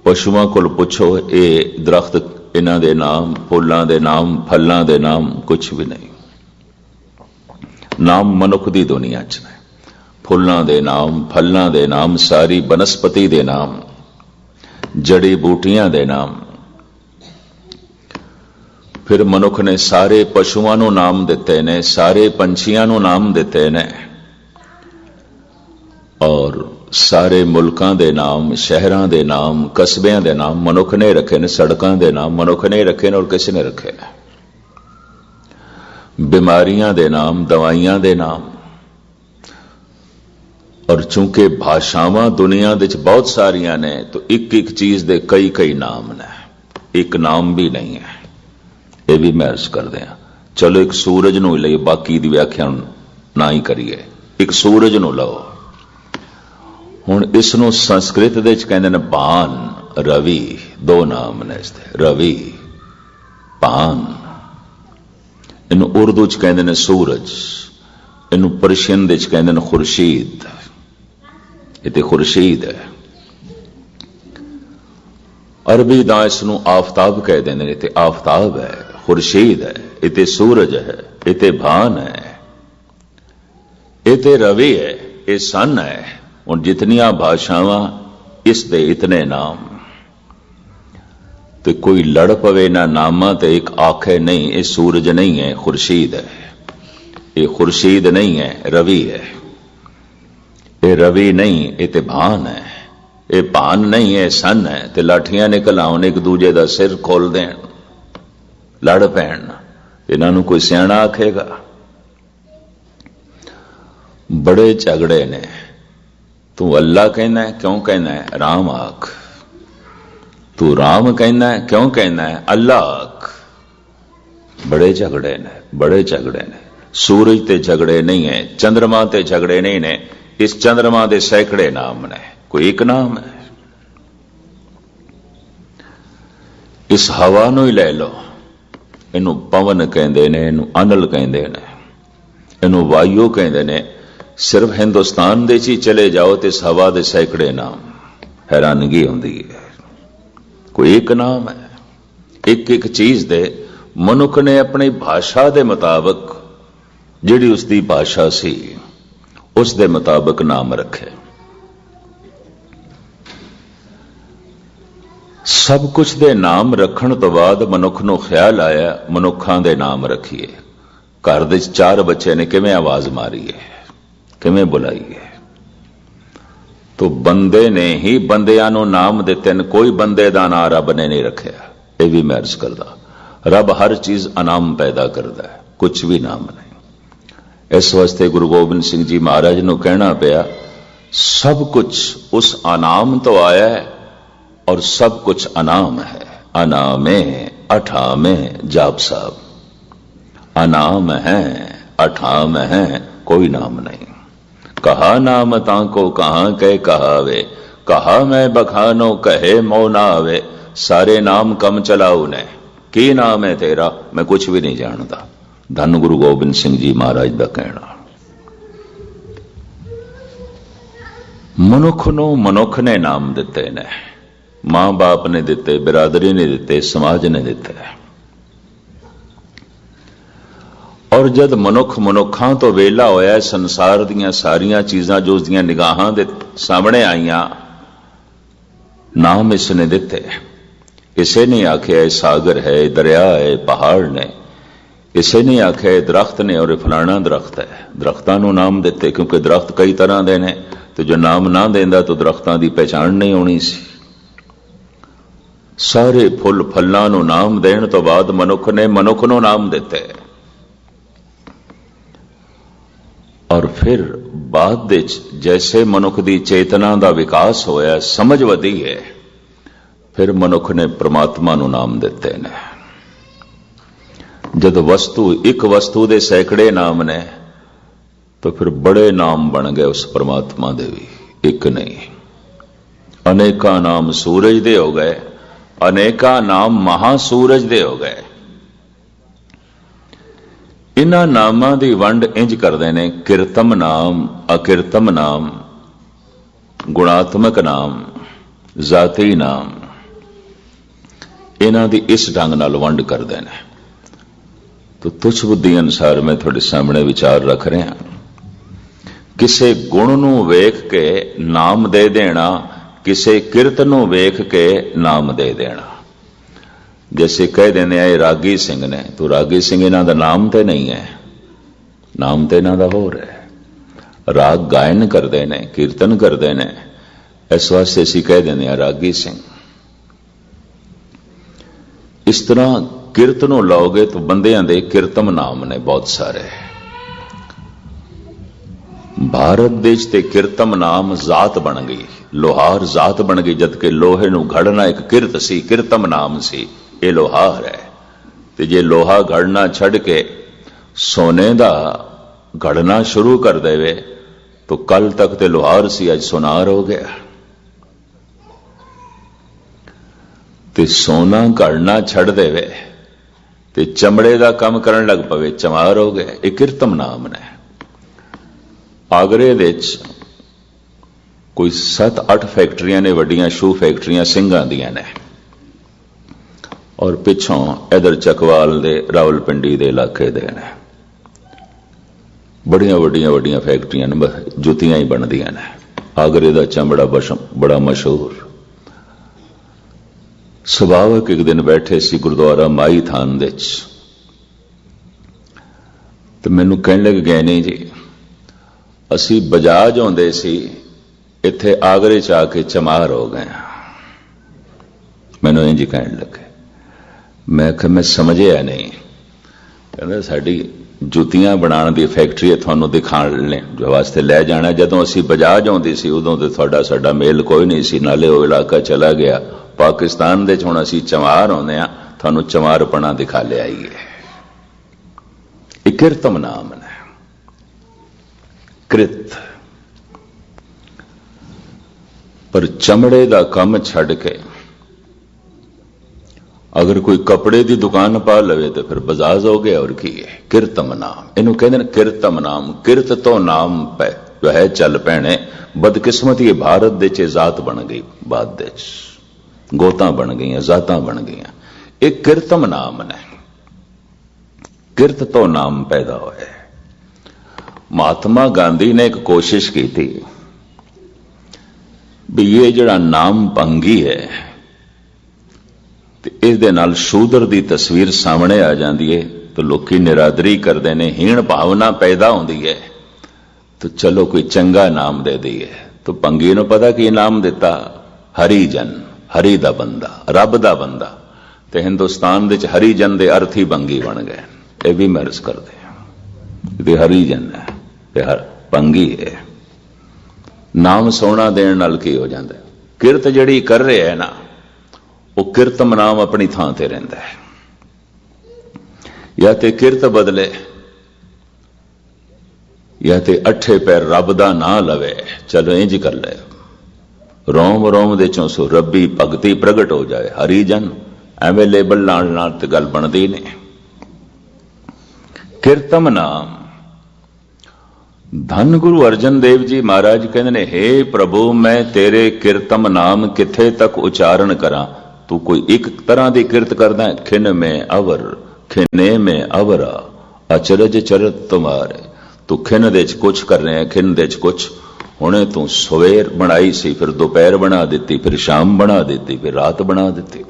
पशुओं को पुछो, ये दरख्त इन्हां दे नाम, फुल्लां दे नाम, फलां दे नाम, कुछ भी नहीं। नाम मनुख दी दुनिया च ने। फुल्लां दे नाम, फलां दे नाम, सारी बनस्पति दे नाम, जड़ी बूटियां दे नाम। फिर मनुख ने सारे पशुओं नूं नाम दिते ने, सारे पंछियां नूं नाम दिते ने, और सारे मुल्कां दे नाम, शहरां दे नाम, कस्बियां दे नाम मनुख ने रखे ने, सड़कां दे नाम मनुख ने रखे ने और किसी ने रखे ने। बीमारियां दे नाम, दवाइयां दे नाम। और चूंकि भाषावां दुनिया दे च बहुत सारियां ने, तो एक एक चीज दे कई कई नाम ने, एक नाम भी नहीं है। यह भी मैं अर्ज कर दिया। चलो एक सूरज नूं लईए, बाकी दी व्याख्या ना ही करिए। एक सूरज नूं लो, हुण इसनूं संस्कृत दे च कहंदे ने भान, रवि। दो नाम ने इसदे, रवि, भान। इनू उर्दू च कहंदे ने सूरज, इनू पर्शियन दे च कहंदे ने खुर्शीद। इते खुर्शीद है। अरबी दा इसनू आफताब कह देंदे ने, इते आफताब है, खुर्शीद है, इते सूरज है, इते भान है, इते रवि है, ये सन है। और जितनियां भाषावां इस दे इतने नाम। तो कोई लड़ पवे ना नामा तो एक आखे नहीं ये सूरज नहीं है, खुर्शीद है। ये खुर्शीद नहीं है, रवि है। ये रवि नहीं, ये ते भान है। ये भान नहीं है, सन है। ते लाठियां निकल आउन, एक दूजे का सिर खोल देन, लड़ पैण। इन्हां कोई सियाणा आखेगा? बड़े झगड़े ने। तू अल्लाह कहना है, क्यों कहना है? राम आख। तू राम कहना है, क्यों कहना है? अल्लाह आख। बड़े झगड़े ने, बड़े झगड़े ने। सूरज ते झगड़े नहीं है, चंद्रमा ते झगड़े नहीं ने। इस चंद्रमा दे सैकड़े नाम ने, कोई एक नाम है। इस हवा नूं ही ले लो, इनू पवन कहंदे ने, इनू अनल कहंदे ने, इनू वायु कहंदे ने। सिर्फ हिंदुस्तान दे ही चले जाओ तो इस हवा दे सैकड़े नाम। हैरानगी होंदी है। कोई एक नाम है? एक एक चीज दे ਮਨੁੱਖ ਨੇ ਆਪਣੀ ਭਾਸ਼ਾ ਦੇ ਮੁਤਾਬਕ, ਜਿਹੜੀ ਉਸ ਦੀ ਭਾਸ਼ਾ ਸੀ, ਉਸ ਦੇ ਮੁਤਾਬਕ ਨਾਮ ਰੱਖੇ। ਸਭ ਕੁਝ ਦੇ ਨਾਮ ਰੱਖਣ ਤੋਂ ਬਾਅਦ ਮਨੁੱਖ ਨੂੰ ਖਿਆਲ ਆਇਆ ਮਨੁੱਖਾਂ ਦੇ ਨਾਮ ਰੱਖੀਏ। ਘਰ ਦੇ 4 ਬੱਚੇ ਨੇ, ਕਿਵੇਂ ਆਵਾਜ਼ ਮਾਰੀਏ, ਕਿਵੇਂ ਬੁਲਾਈਏ? ਤੋ ਬੰਦੇ ਨੇ ਹੀ ਬੰਦਿਆਂ ਨੂੰ ਨਾਮ ਦਿੱਤੇ ਨੇ। ਕੋਈ ਬੰਦੇ ਦਾ ਨਾਂ ਰੱਬ ਨੇ ਨਹੀਂ ਰੱਖਿਆ। ਇਹ ਵੀ ਮੈਂ ਅਰਜ਼ ਕਰਦਾ, ਰੱਬ ਹਰ ਚੀਜ਼ ਅਨਾਮ ਪੈਦਾ ਕਰਦਾ ਹੈ, ਕੁਝ ਵੀ ਨਾਮ ਨਹੀਂ। ਇਸ ਵਾਸਤੇ ਗੁਰੂ ਗੋਬਿੰਦ ਸਿੰਘ ਜੀ ਮਹਾਰਾਜ ਨੂੰ ਕਹਿਣਾ ਪਿਆ, ਸਭ ਕੁਝ ਉਸ ਅਨਾਮ ਤੋਂ ਆਇਆ ਹੈ और सब कुछ अनाम है। अनामे अठामे जाप साहब, अनाम है अठाम है, कोई नाम नहीं। कहा नाम ताको कहां कह कहावे, कहा मैं बखानो कहे मौना आवे। सारे नाम कम चलाऊ ने, की नाम है तेरा, मैं कुछ भी नहीं जानता। धन गुरु गोबिंद सिंह जी महाराज का कहना। मनुख नूं मनुख ने नाम दिते ने, मां बाप ने दिते, बिरादरी ने दिते, समाज ने दिते। और जद मनुख मनुखां तो वेला होया, संसार दीयां सारियां चीजां जो उसदियां निगाहां दे सामने आईयां, नाम इसने दिते। इसे नहीं आख्या सागर है, दरिया है, पहाड़ ने। इसे नहीं आख्या दरख्त ने और फलाना दरख्त है। दरख्तां नूं नाम दिते, क्योंकि दरख्त कई तरह दे ने, तो जो नाम ना देंदा तो दरख्तां दी पहचान नहीं होनी सी। सारे फुल फल्लां नूं नाम देण तो बाद मनुख ने मनुख नूं नाम दिते। और फिर बाद विच जैसे मनुख दी चेतना दा विकास होया, समझ वधी है, फिर मनुख ने परमात्मा नूं नाम दिते ने। जद वस्तु एक वस्तु दे सैकड़े नाम ने, तो फिर बड़े नाम बन गए उस परमात्मा दे भी, एक नहीं। अनेका नाम सूरज दे हो गए, अनेका नाम महासूरज दे हो गए। इन्हां नामां दी वंड इंज करदे ने, किरतम नाम, अकिरतम नाम, गुणात्मक नाम, जाती नाम। इन्हां दी इस ढंग नाल वंड करदे ने। तो तुच्छ बुद्धि अनुसार मैं थोड़े सामने विचार रख रहा। किसे गुण नूं वेख के नाम दे देना, किसे किरत नूं वेख के नाम दे देना। जैसे कह देने आए रागी सिंह ने, तो रागी सिंह इन्हां दा नाम तो नहीं है, नाम तो इन्हां दा होर है। राग गायन करते ने, कीर्तन करते ने, इस वास्ते असीं कह देने आ रागी सिंह। इस तरह किरत नूं लाओगे तो बंदियां दे किरतम नाम ने बहुत सारे। भारत देश ते किरतम नाम जात बन गई, लोहार जात बन गई। जबकि लोहे नूं घड़ना एक किरत सी, किरतम नाम सी, ये लोहार है। ते जे लोहा घड़ना छड़ के सोने दा घड़ना शुरू कर देवे, तो कल तक ते लोहार सी, अज सोनार हो गया। ते सोना घड़ना छड़ देवे ते चमड़े दा काम करन लग पवे, चमार हो गया। ये किरतम नाम ने। आगरे विच कोई 7-8 फैक्ट्रियां ने, वड्डियां शू फैक्ट्रियां सिंघां दियां ने। और पिछों इधर चकवाल दे, रावलपिंडी दे इलाके दे ने बड़ियां वड्डियां वड्डियां फैक्ट्रियां ने, जुतियां ही बनदियां ने। आगरे दा चमड़ा बड़ा मशहूर। सुभावक एक दिन बैठे सी गुरुद्वारा माई थान दे, तो मैनू कहण लग गए, नहीं जी असी बजाज आउंदे सी, इत्थे आगरे च आके चमार हो गए। मैनू इंज कहण लगे। मैं आख्या मैं समझिया नहीं। कहंदा साडी जुतियां बनाने की फैक्ट्री है, तुहानूं दिखाने वास्ते लै जाना। जदों असी बजाज आउंदी सी, उदों ते तुहाडा साडा मेल कोई नहीं सी, नाले वो इलाका चला गया। पाकिस्तान दे हुण असी चमार आउंदे आ, तुहानूं चमारपना दिखा लिआईए। इह किरतम नाम ने, कृत। पर चमड़े का काम छड़ के अगर कोई कपड़े की दुकान पा लवे तो फिर बजाज हो गया। और की है किरतम नाम, इनू कहते हैं किरतम नाम। किरत तो नाम पे जो है चल पैने। बदकिस्मती भारत दे च जात बन गई, बाद गोतां बन गई, जातां बन गई। एक किरतम नाम ने। किरत तो नाम पैदा होया। महात्मा गांधी ने एक कोशिश की थी भी ये जड़ा नाम भंगी है इस दे नाल शूदर दी तस्वीर सामने आ जाती है तो लोकी निरादरी करते हैं, हीण भावना पैदा होती है, तो चलो कोई चंगा नाम दे दईए। तो भंगी नूं पता की नाम दिता? हरिजन, हरि दा बंदा, रब दा बंदा। ते हिंदुस्तान दे हरिजन दे अर्थ ही भंगी बन गए। ये भी महर्ज करते हरिजन है ते हर भंगी है। नाम सोना देने नाल की हो जाता है? किरत जड़ी कर रहे है ना वो किरतम नाम अपनी थां ते रहिंदा है। या ते किरत बदले या ते अठे पैर रब दा ना लवे। चलो इंज कर ले, रोम रोम दे चों सो रब्बी भगती प्रगट हो जाए। हरिजन एवें लेबल नाल ते गल बनदी नहीं। किरतम नाम धन गुरु अर्जन देव जी महाराज कहते ने, हे प्रभु मैं तेरे किरतम नाम किथे तक उचारण करा। तू कोई एक तरह की किरत करदा है? खिन में अवर खिने में अवरा अचरज चरत तुम्हारे। तू खिन दे कुछ कर रहे हैं, खिन दे कुछ। हुणे तू सवेर बनाई सी, फिर दोपहर बना दी, फिर शाम बना दी, फिर रात बना दी।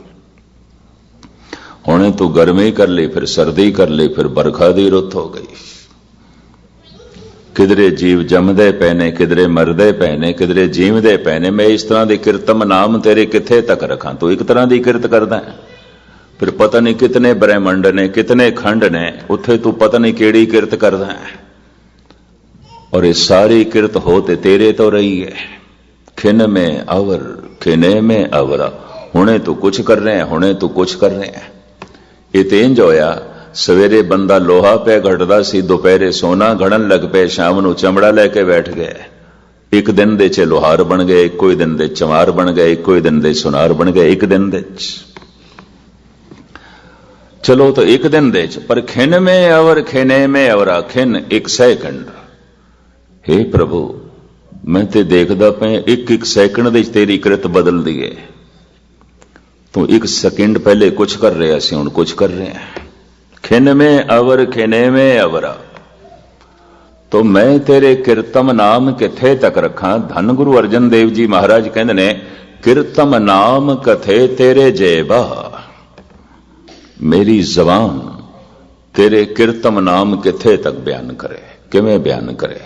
हुणे तू गर्मी कर ली, फिर सर्दी कर ली, फिर बरखा दी रुत हो गई। किधरे जीव जमदे पए ने, किधरे मरदे पए ने, किधरे जीवदे पए ने। मैं इस तरह की किरतम नाम तेरे किथे तक रखा? तू एक तरह की किरत करदा है, फिर पता नहीं कितने ब्रह्मंड ने, कितने खंड ने, उत्थे तू पता नहीं केड़ी किरत करदा है। और ये सारी किरत होते तेरे तो रही है। खिन में अवर खिने में अवरा। हुणे तू कुछ कर रहे हैं, हुणे तू कुछ कर रहे हैं। ये तो इंज होया सवेरे बंदा लोहा पे घटदा सी, दोपहरे सोना घड़न लग पे, शाम नूं चमड़ा लेके बैठ गए। एक दिन दे च लोहार बन गए, इको ही दिन दे चमार बन गए, इको ही दिन दे सुनार बन गए। एक दिन दे चलो तो एक दिन दे पर खिन में अवर खिने में अवरा। खिन एक सैकंड। हे प्रभु मैं ते देखदा पे एक एक सैकंड दे तेरी कृत बदल दी है। तू एक सेकंड पहले कुछ कर रहे सी, हुण कुछ कर रहे हैं। खिन में अवर खिने में अवरा। तो मैं तेरे किरतम नाम किथे तक रखा? धन गुरु अर्जन देव जी महाराज कहते ने, किरतम नाम कथे तेरे जेबा। मेरी जबान तेरे किरतम नाम किथे तक बयान करे, किवें बयान करे।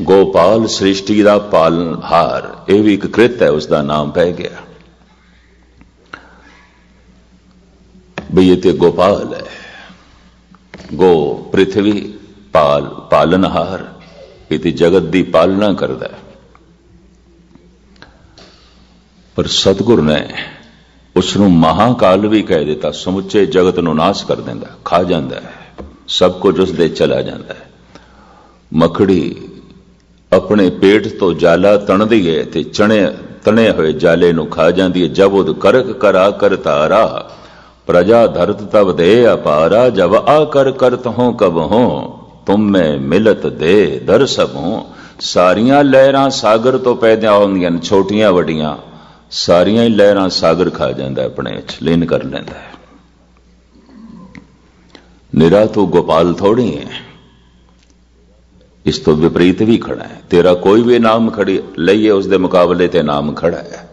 गोपाल सृष्टि का पालनहार, यह भी एक कृत है, उसका नाम पै गया बई ये ते गोपाल है। गो पृथ्वी, पाल पालनहार, ये ते जगत की पालना करता है। पर सतगुर ने उसनों महाकाल भी कह दिता। समुचे जगत नूं नाश कर देंदा, खा जाता है, सब कुछ उस दे चला जाता है। मकड़ी अपने पेट तो जाला तणदी है ते तने हुए जाले नूं खा जाती है। जब उद करक करा कर तारा, प्रजा धरत तब दे अपारा। जब आकर करत हो कब हो, तुम में मिलत दे दर सब हो। सारियां लहरां सागर तो पैदा होंदियां, छोटियां वड्डियां, सारियां ही लहरां सागर खा जाता है, अपने लीन कर लेंदा है। निरा तो गोपाल थोड़ी है, इस तो विपरीत भी खड़ा है। तेरा कोई भी नाम खड़ी लइए, उसके मुकाबले ते नाम खड़ा है,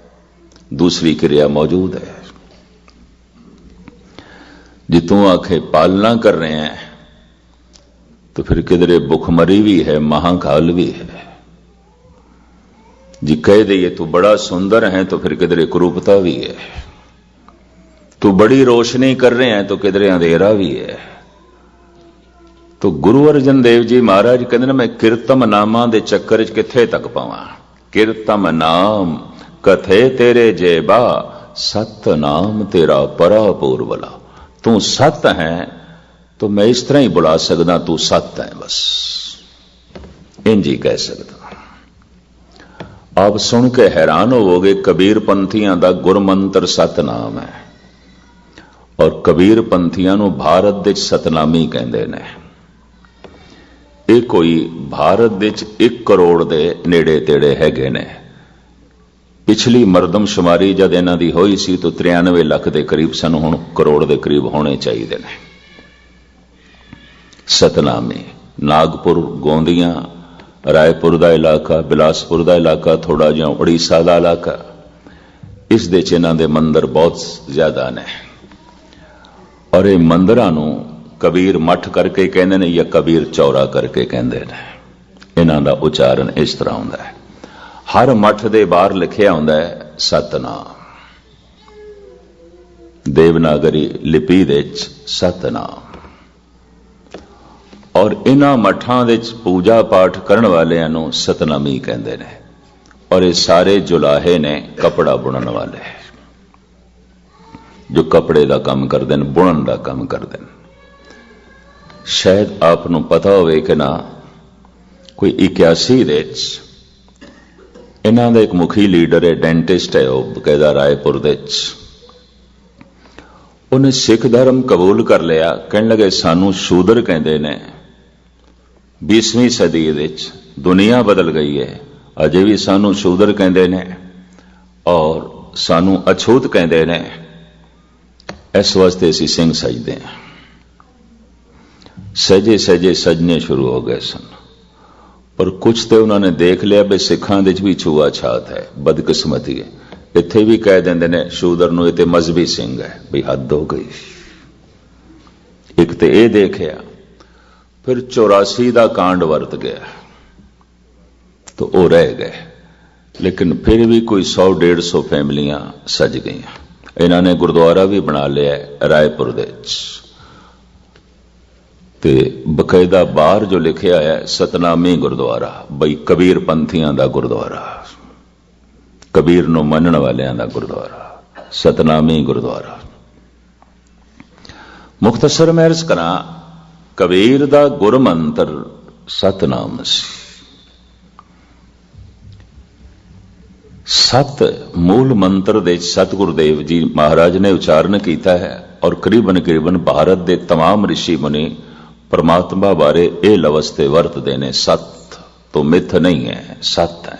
दूसरी क्रिया मौजूद है। जितों आखे पालना कर रहे हैं तो फिर किधरे भुखमरी भी है, महाकाल भी है। जी कह दे तू बड़ा सुंदर है तो फिर किधरे कुरूपता भी है। तू बड़ी रोशनी कर रहे हैं तो किधरे अंधेरा भी है। तो गुरु अर्जन देव जी महाराज कहते हैं, मैं किरतम नामा दे चक्कर च किथे तक पावां? किरतम नाम कथे तेरे जेबा, सत नाम तेरा परा पूर्वला। तू सत है तो मैं इस तरह ही बुला सकदा, तू सत है, बस इंज ही कह सकदा। आप सुन के हैरान होवोगे, कबीर पंथियां दा गुरमंत्र सतनाम है। और कबीर पंथियां नूं भारत दे सतनामी कहंदे ने। ਇਹ कोई भारत ਦੇ 1 करोड़ ਦੇ ਨੇੜੇ ਤੇੜੇ ਹੈਗੇ ਨੇ। पिछली मरदमशुमारी जब इन्हां दी होई सी तो 93 ਲੱਖ ਦੇ करीब सन, हुण करोड़ के करीब होने चाहिए ने। सतनामी। नागपुर, गोंदियां, रायपुर का इलाका, बिलासपुर का इलाका, थोड़ा जिहा उड़ीसा का इलाका, इस दे च इन्हां दे मंदिर बहुत ज्यादा ने। और ये मंदिरां नूं कबीर मठ करके कहंदे ने या कबीर चौरा करके कहंदे ने। इन्हां दा उचारण इस तरह हुंदा है। हर मठ दे बाहर लिखिया हुंदा है सतनाम, देवनागरी लिपि दे विच सतनाम। और इन्हां मठां दे विच पूजा पाठ करन वालियां नूं सतनामी कहंदे ने। और ये सारे जुलाहे ने कपड़ा बुणन वाले, जो कपड़े का काम करते हैं, बुणन का काम करते हैं। शायद आपनू पता होवे कि ना, कोई 81 दे इन्हां दा एक मुखी लीडर है, डेंटिस्ट है, वह बकायदा रायपुर दे उन्हें सिख धर्म कबूल कर लिया। कहने लगे सानू शूदर कहते ने। 20वीं सदी दे दुनिया बदल गई है, अजे भी सानू शूदर कहते ने और सानू अछूत कहते ने। इस वास्ते असी सिंह सजदे हैं। सहजे सहजे सजने शुरू हो गए सन, पर कुछ तो उन्होंने देख लिया भी सिखां दे भी छुआ छात है, बदकिस्मती है। इत्थे भी कह देंदे ने शूदर नूं, इह मजहबी सिंह है, भी हद हो गई। एक तो यह देखिया, फिर 84 का कांड वरत गया तो वह रह गए। लेकिन फिर भी कोई 100-150 फैमिलियां सज गई। इन्होंने गुरुद्वारा भी बना लिया रायपुर दे ते बकायदा बाहर जो लिखा है सतनामी गुरुद्वारा, बई कबीर पंथियां दा गुरुद्वारा, कबीर नूं मनण वालियां दा गुरुद्वारा, सतनामी गुरुद्वारा। मुख्तसर मैं अर्ज करा, कबीर दा गुरमंत्र सतनाम सी। सत मूल मंत्र दे सतगुरुदेव जी महाराज ने उच्चारण किया है। और करीबन भारत के तमाम ऋषि मुनि परमात्मा बारे ये लवस्ते वरतते ने। सत तो मिथ नहीं है, सत है।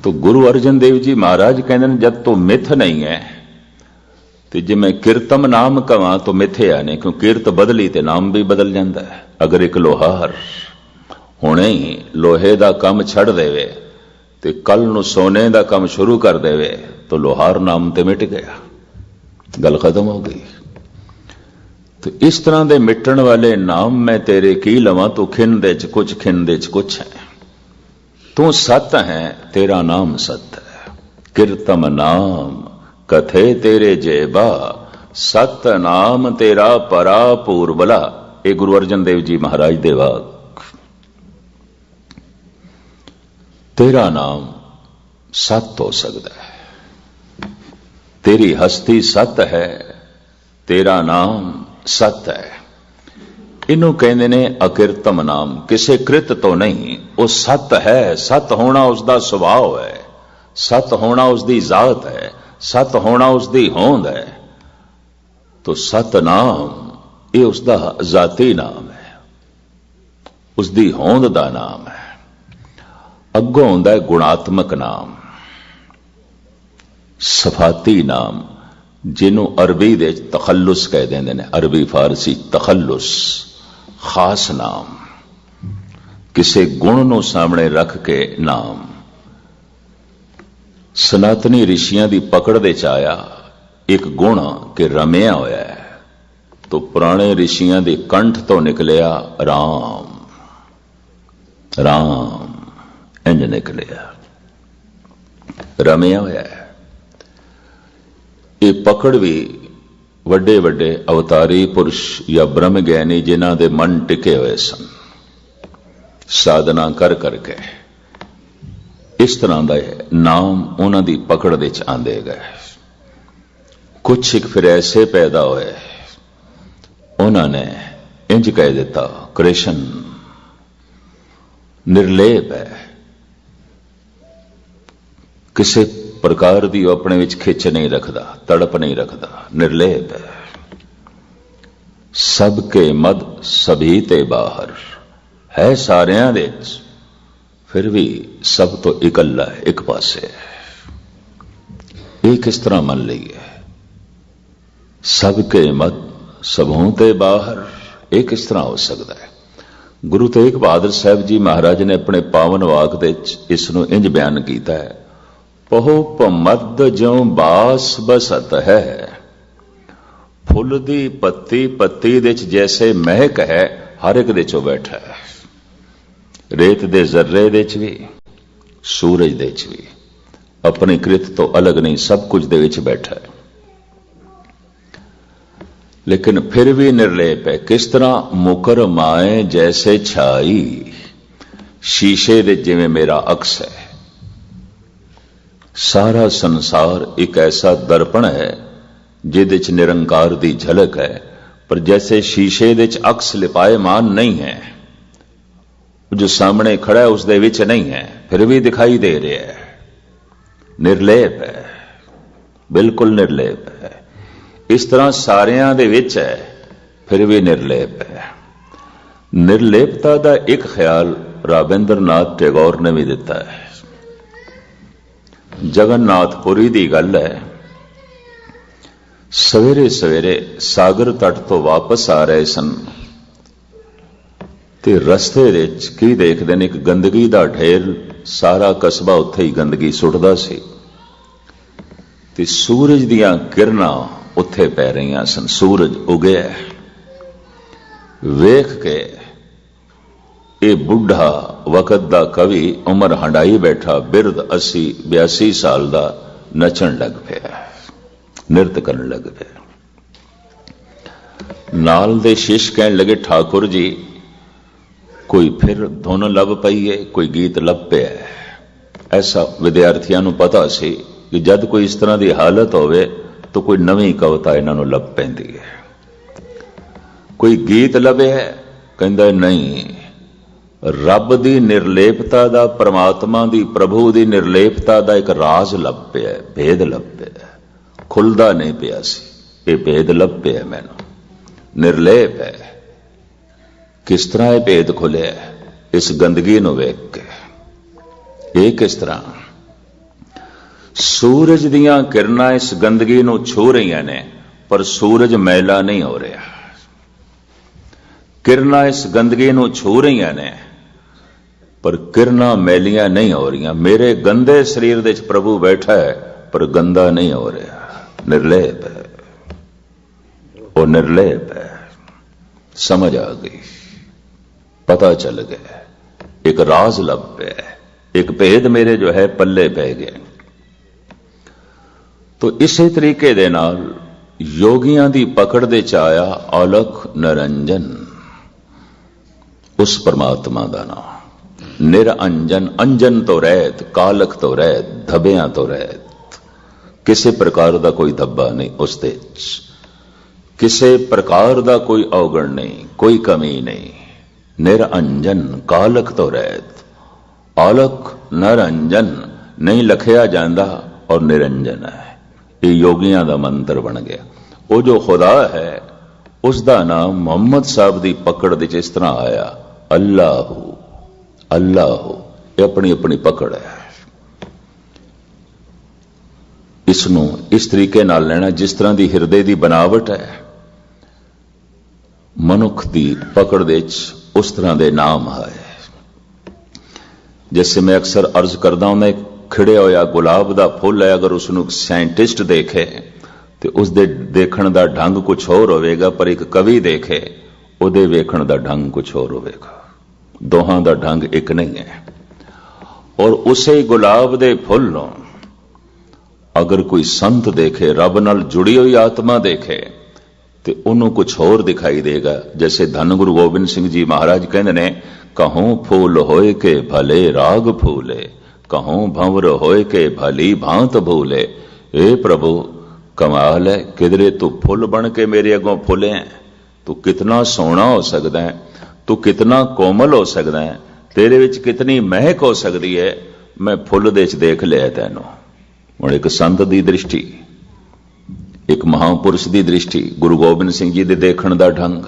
तो गुरु अर्जन देव जी महाराज कहते हैं जब तो मिथ नहीं है तो जे मैं कीर्तम नाम कवां तो मिथ्या नहीं, क्यों कीर्त बदली तो नाम भी बदल जाता है। अगर एक लोहार हुणे ही लोहे का काम छड़ देवे तो कल नूं सोने का काम शुरू कर देवे तो लोहार नाम तो मिट गया, गल खत्म हो गई। तो इस तरह के मिटण वाले नाम मैं तेरे की लवां, तू खिन दे च कुछ, खिन दे च कुछ है। तू सत है, तेरा नाम सत है। कीर्तम नाम कथे तेरे जेबा, सत नाम तेरा परा पूर्वला। ये गुरु अर्जन देव जी महाराज दे वाक। तेरा नाम सत हो सकता है, तेरी हस्ती सत है, तेरा नाम सत है। इनू कहते ने अकीर्तम नाम, किसे कृत तो नहीं, वो सत है। सत होना उसका सुभाव है, सत होना उसकी जात है, सत होना उसकी होंद है। तो सत नाम ये उसका जाती नाम है, उसकी होंद का नाम है। अगों होंदा है गुणात्मक नाम, सफाती नाम, जिन्हों अरबी दे तखल्लुस कह देंदे ने। अरबी फारसी तखल्लुस, खास नाम, किसी गुण नूं सामने रख के नाम। सनातनी ऋषियां की पकड़ दे च आया एक गुण कि रमिया होया है, तो पुराने ऋषियां के कंठ तो निकलिया राम, राम इंज निकलिया, रमिया होया है। ये पकड़ भी वड्डे वड्डे अवतारी पुरुष या ब्रह्म ज्ञानी जिन्हां दे मन टिके हुए सन, साधना कर करके इस तरह का नाम उन्हां दी पकड़ दे च आंदे गए। कुछ एक फिर ऐसे पैदा हुए, उन्होंने इंज कह दिता कृष्ण निर्लेप है, किसी प्रकार की अपने विच खिच नहीं रखता, तड़प नहीं रखता, निर्लेप है। सबके मद सभी ते बाहर है, सारियां दे फिर भी सब तो इकल्ला है, एक पासे है। एक इस तरह मन लीए, सबके मद सबों ते बाहर ਇਹ ਕਿਸ ਤਰ੍ਹਾਂ ਹੋ ਸਕਦਾ ਹੈ? ਗੁਰੂ ਤੇਗ ਬਹਾਦਰ ਸਾਹਿਬ ਜੀ ਮਹਾਰਾਜ ਨੇ ਆਪਣੇ ਪਾਵਨ ਵਾਕ ਦੇ ਵਿੱਚ ਇਸ ਨੂੰ ਇੰਜ ਬਿਆਨ ਕੀਤਾ ਹੈ, ਪਹੁ ਭਮਦ ਜਿਉ ਬਾਸ ਬਸਤ ਹੈ, ਫੁੱਲ ਦੀ ਪੱਤੀ ਪੱਤੀ ਦੇ ਵਿੱਚ ਜੈਸੇ ਮਹਿਕ ਹੈ, ਹਰ ਇੱਕ ਦੇ ਚੋਂ ਬੈਠਾ ਹੈ। ਰੇਤ ਦੇ ਜ਼ਰਰੇ ਦੇ ਵਿੱਚ ਵੀ, ਸੂਰਜ ਦੇ ਵਿੱਚ ਵੀ, ਆਪਣੀ ਕ੍ਰਿਤ ਤੋਂ ਅਲੱਗ ਨਹੀਂ, ਸਭ ਕੁਝ ਦੇ ਵਿੱਚ ਬੈਠਾ ਹੈ। लेकिन फिर भी निर्लेप है। किस तरह? मुकर माए जैसे छाई, शीशे दे जिवें मेरा अक्स है। सारा संसार एक ऐसा दर्पण है जिहदे च निरंकार दी झलक है, पर जैसे शीशे दे च अक्स लिपायमान नहीं है, जो सामने खड़ा है उस दे विच नहीं है, फिर भी दिखाई दे रहा है। निर्लेप है, बिल्कुल निर्लेप है। इस तरह सारियां दे विच है, फिर भी निर्लेप है। निर्लेपता का एक ख्याल राबिंद्रनाथ टैगोर ने भी दिता है। जगन्नाथपुरी की गल है, सवेरे सवेरे सागर तट तो वापस आ रहे सन ते रस्ते विच की देखते हैं, एक गंदगी का ढेर, सारा कस्बा उत्थे ही गंदगी सुटदा सी ते सूरज दीयां किरणां उत्थे पै रही सन। सूरज उगया, वेख के ये बुढ़ा वकत दा कवि उमर हंडाई बैठा, बिरद 80-82 साल दा, नचन लग पिया, नृत्य करन लग पिया। नाल दे शिश कहन लगे, ठाकुर जी कोई फिर धुन लभ पई है, कोई गीत लभ पिया है। ऐसा विद्यार्थियों नूं पता सी कि जद कोई इस तरह की हालत होवे तो कोई नवी कविता इन्हों लभ पैंदी है। कोई गीत लभे है, कहंदा नहीं, रब दी निर्लेपता दा, परमात्मा दी, प्रभु दी निर्लेपता दा एक राज लभ पिया, भेद लभ पिया, खुलदा नहीं पिया सी, ये भेद लभ पिया मैनू, निर्लेप है। किस तरह यह भेद खुले इस गंदगी नूं वेख के? ये किस तरह? सूरज दियां किरणां इस गंदगी नूं छू रही ने, पर सूरज मैला नहीं हो रहा। किरणां इस गंदगी नूं छू रही ने, पर किरणां मैलियां नहीं हो रही। मेरे गंदे शरीर दे विच प्रभु बैठा है, पर गंदा नहीं हो रहा। निर्लेप है, वो निर्लेप है। समझ आ गई, पता चल गया, एक राज लभ पिया, एक भेद मेरे जो है पल्ले पै गए। तो इसे तरीके दे नाल योगियां दी पकड़ दे च आया अलख निरंजन, उस परमात्मा दा नाम निरंजन। अंजन तो रहत, कालख तो रहत, धब्बियां तो रहत, किसी प्रकार का कोई धब्बा नहीं उस दे च, किसी प्रकार का कोई अवगुण नहीं, कोई कमी नहीं। निरंजन, कालख तो रहत, अलख निरंजन, नहीं लखिया जाता और निरंजन है। ये योगियां दा मंत्र बन गया। वो जो खुदा है उसका नाम मोहम्मद साहब की पकड़ दे इस तरह आया, अल्लाह अल्लाह। ये अपनी अपनी पकड़ है। इसनों इस तरीके नाल लेना जिस तरह की हिरदे की बनावट है, मनुख की पकड़ दे उस तरह के नाम है। जैसे मैं अक्सर अर्ज करता हूं, मैं खिड़े होया गुलाब का फुल है, अगर उसनों साइंटिस्ट देखे तो उसके देखण का ढंग कुछ होर होवेगा, पर एक कवि देखे उहदे वेखण का ढंग कुछ होर होवेगा। दोहां का ढंग एक नहीं है। और उसे गुलाब के फुल नूं अगर कोई संत देखे, रब नाल जुड़ी हुई आत्मा देखे, तो उन्होंने कुछ होर दिखाई देगा। जैसे धन गुरु गोबिंद सिंह जी महाराज कहते ने, कहूं फूल होए के भले राग फूले, कहूं भंवर होए के भली भांत भूले। ए प्रभु कमाल है, किधरे तू फुल बन के मेरे अगों फुले है, तू कितना सोहना हो सकता है, तू कितना कोमल हो सकता है, तेरे विच कितनी महक हो सकती है। मैं फुल दे च देख लिया तैनूं। हुण एक संत की दृष्टि, एक महापुरुष की दृष्टि, गुरु गोबिंद सिंह जी दे देखण दा ढंग,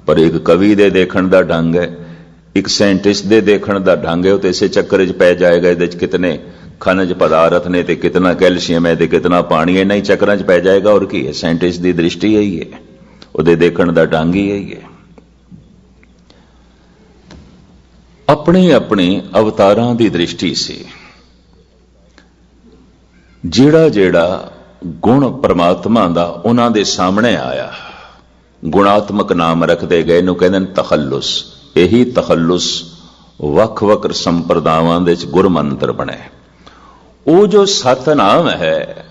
पर एक कवि दे देखण दा ढंग है, एक साइंटिस्ट दे देखण दा ढंग है। तो इसे चक्कर च पै जाएगा, इहदे च कितने खनिज पदार्थ ने, ते कितना कैल्शियम है, ते कितना पानी है, नहीं चक्कर च पै जाएगा। और की है, साइंटिस्ट की दृष्टि यही है, उहदे देखण दा ढंग ही यही है। अपनी अपनी अवतारां दी दृष्टि से ਜਿਹੜਾ ਜਿਹੜਾ गुण परमात्मा ਦਾ ਉਹਨਾਂ ਦੇ ਸਾਹਮਣੇ ਆਇਆ, गुणात्मक नाम रखते गए ਨੂੰ ਕਹਿੰਦੇ ਨੇ ਤਖੱਲੁਸ। यही तखल्लुस ਵੱਖ-ਵੱਖ ਸੰਪਰਦਾਵਾਂ ਦੇ ਵਿੱਚ ਗੁਰਮੰਤਰ ਬਣੇ। ਉਹ ਜੋ ਸਤਨਾਮ ਹੈ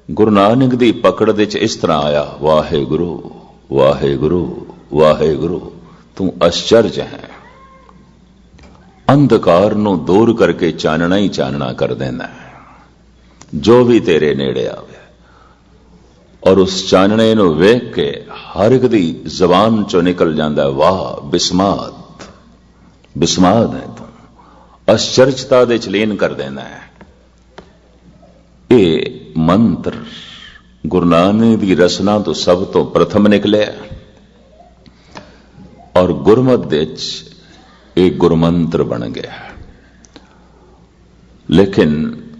ਗੁਰੂ ਨਾਨਕ ਦੀ ਪਕੜ ਦੇ ਵਿੱਚ ਇਸ ਤਰ੍ਹਾਂ ਆਇਆ, ਵਾਹਿਗੁਰੂ ਵਾਹਿਗੁਰੂ ਵਾਹਿਗੁਰੂ ਤੂੰ ਅਚਰਜ ਹੈ। ਅੰਧਕਾਰ ਨੂੰ ਦੂਰ ਕਰਕੇ ਚਾਨਣਾ ਹੀ ਚਾਨਣਾ ਕਰ ਦਿੰਦਾ ਹੈ ਜੋ ਵੀ ਤੇਰੇ ਨੇੜੇ ਆਵੇ। और उस चानने ਨੂੰ ਵੇਖ ਕੇ हर एक दी जबान चो निकल जाता है, वाह बिस्माद बिस्माद है तू, आश्चर्यता दे लीन कर देना है। ये मंत्र गुरु नानक दी रसना तो सब तो प्रथम निकले और गुरमत दे एक गुरमंत्र बन गया। लेकिन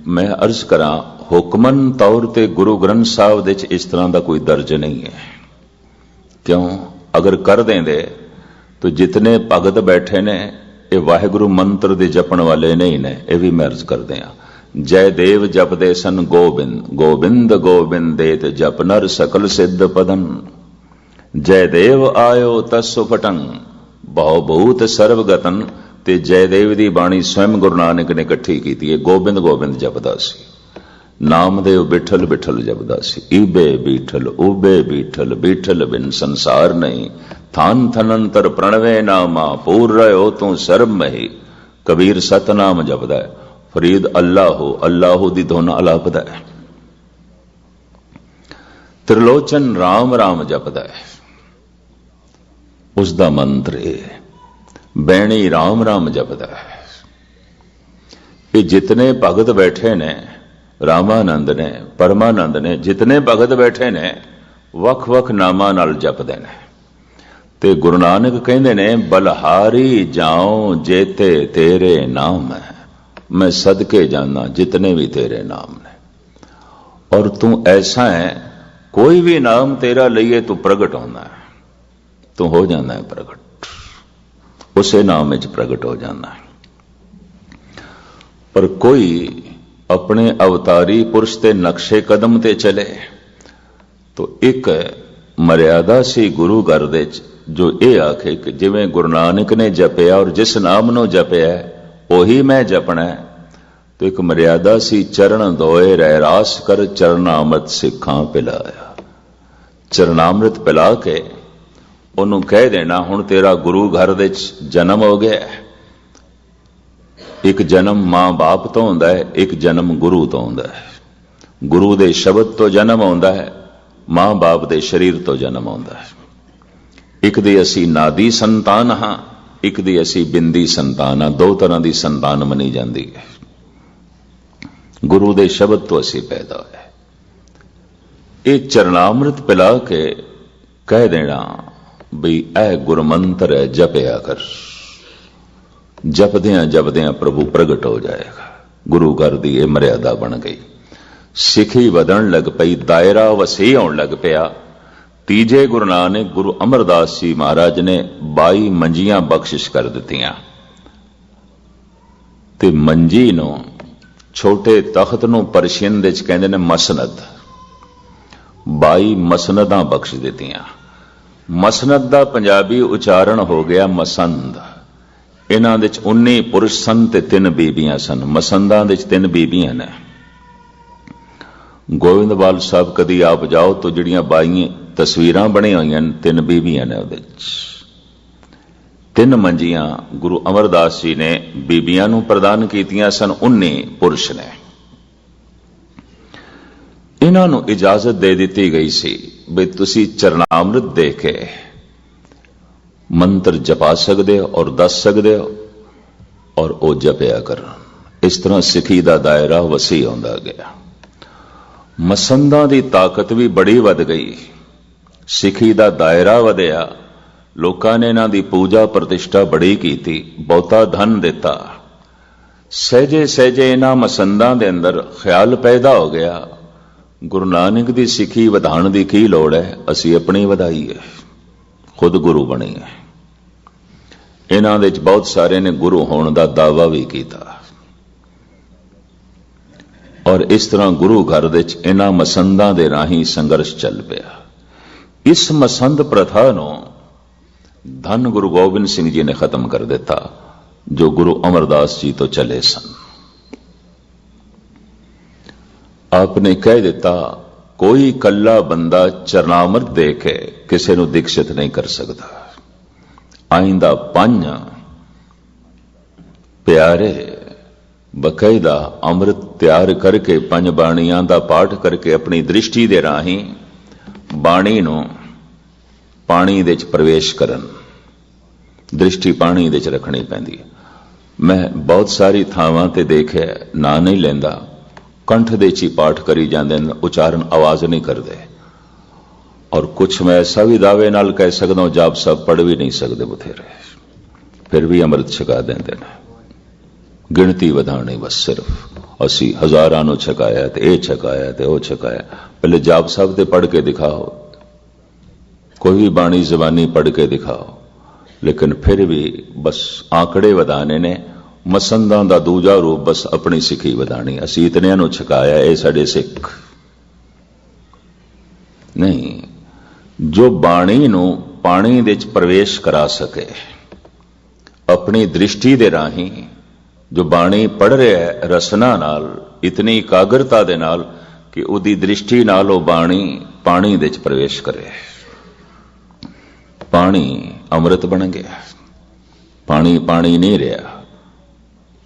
मैं अर्ज करा, हुक्मन तौर ते गुरु ग्रंथ साहब दे इस तरह का कोई दर्ज नहीं है। क्यों? अगर कर देंदे तो जितने भगत बैठे ने ये वाहिगुरु मंत्र दे जपण वाले नहीं ने। यह भी मैं अर्ज कर दिया, जय देव जपदे सन गोबिंद, गोबिंद गोबिंद देत जप नर सकल सिद्ध पदन, जय देव आयो तस्सु फटन बहु भूत सर्वगतन। ते जयदेव की बाणी स्वयं गुरु नानक ने इकट्ठी की है। गोबिंद गोबिंद जपदा सी, नामदेव बिठल बिठल जपदा सी, ईबे बीठल उबे बीठल, बीठल बिन संसार नहीं, थान थनंतर प्रणवे नामा पूर रहो तू सर्व मही। कबीर सतनाम जपदा है, फरीद अल्लाहो दी धुन अलापदा है, त्रिलोचन राम राम जपदा है, उसका मंत्र है। बैणी राम राम जपदा है। ये जितने भगत बैठे ने, रामानंद ने परमानंद ने, जितने भगत बैठे ने वख वख नामां नाल जपदे ने। ते गुरु नानक कहंदे ने, बलहारी जाओ जेते तेरे नाम है, मैं सदके जाना जितने भी तेरे नाम ने। और तू ऐसा है, कोई भी नाम तेरा लईए तू प्रगट होना है, तू हो जाना है प्रगट, उसे नाम में प्रगट हो जाना है। पर कोई अपने अवतारी पुरुष के नक्शे कदम ते चले तो एक मर्यादा सी गुरु घर दे जो ये आखे कि जिवें गुरु नानक ने जपया और जिस नाम नो जपया उही मैं जपना है, तो एक मर्यादा सी, चरण धोए रहरास कर चरणामृत सिखा पिलाया। चरणामृत पिला के उन्होंने कह देना, हुण तेरा गुरु घर दे जन्म हो गया। एक जन्म मां बाप तो होंदा है, एक जन्म गुरु तो होंदा है। गुरु दे शब्द तो जन्म होंदा है, मां बाप दे शरीर तो जन्म होंदा है। एक दी असी नादी संतान हाँ, एक दी असी बिंदी संतान हाँ, दो तरह की संतान मनी जाती है। गुरु दे शब्द तो असी पैदा होए। ये चरणामृत पिला के कह देना बई ऐ गुरमंत्र है, जपया कर। जपदियां जपदियां प्रभु प्रगट हो जाएगा। गुरु घर की यह मर्यादा बन गई। सिखी वधन लग पई, दायरा वसी आउण लग पिया। तीजे गुरु नानक गुरु अमरदास जी महाराज ने 22 मंजियां बख्शिश कर दित्तियां ते मंजी नूं छोटे तख्त नूं परशियन दे च कहंदे ने मसनद। 22 मसनदां बख्श दित्तियां। मसनद का पंजाबी उचारण हो गया मसंद। इन्हां दे 19 पुरुष सन ते 3 बीबियां सन। मसंदां दे 3 बीबियां ने। गोविंदवाल साहब कदी आप जाओ तो जिहड़ियां 22 तस्वीरां बनी हुई 3 बीबियां ने। उहदे 3 मंजियां गुरु अमरदास जी ने बीबियां नूं प्रदान कीतियां सन। 19 पुरुष ने। इन्हां नूं इजाजत दे दित्ती गई सी भी तुसी चरणामृत दे के मंत्र जपा सकते हो और दस सकते हो और वो जपया कर। इस तरह सिखी का दायरा वसी होंदा गया। मसंदा की ताकत भी बड़ी वध गई। सिखी का दायरा वधिया। लोगों ने इन्हां दी पूजा प्रतिष्ठा बड़ी की, बहुता धन दिता। सहजे सहजे इन्हां मसंदा दे अंदर ख्याल पैदा हो गया, गुरु नानक की सिखी वधाण की की लोड़ है, असी अपनी वधाई है, खुद गुरु बने है। इन्हां दे च बहुत सारे ने गुरु होने का दावा भी किया और इस तरह गुरु घर दे च इन्हां मसंदां दे राही संघर्ष चल पिया। इस मसंद प्रथा नूं धन गुरु गोबिंद सिंह जी ने खत्म कर दिता जो गुरु अमरदास जी तो चले सन। आपने कह दिता कोई कल्ला बंदा चरनामृत दे के किसी नूं दीक्षित नहीं कर सकता। आइंदा 5 प्यारे बकायदा अमृत तैयार करके 5 बाणियां दा पाठ करके अपनी दृष्टि दे राही बाणी नूं पानी दे च प्रवेश करन, दृष्टि पानी दे च रखनी पैंदी है। मैं बहुत सारी थावां ते देखिया ना नहीं लेंदा, कंठ दे च ही पाठ करी जांदे ने, उचारण आवाज नहीं करते। और कुछ मैं ऐसा भी दावे नाल कह सकदा जाप साहब पढ़ भी नहीं सकते बथेरे, फिर भी अमृत छका देंदे ने। गिणती वधाणी बस सिर्फ असी हजारां नूं छकाया ते ये छकाया ते वो छकाया। पहले जाप साहब ते पढ़ के दिखाओ, कोई भी बाणी जबानी पढ़ के दिखाओ। लेकिन फिर भी बस आंकड़े वधाने ने, मसंदां दा दूजा रूप बस अपनी सिखी वधानी। असी इतनियां नूं छकाया ये साडे सिख नहीं। जो बाणी नूं पानी दे च प्रवेश करा सके अपनी दृष्टि दे राही, जो बाणी पढ़ रहा है रसना नाल, इतनी एकाग्रता दे नाल कि उहदी दृष्टि नाल वो बाणी पानी दे च प्रवेश करे। पानी अमृत बन गया, पानी पानी नहीं रहा,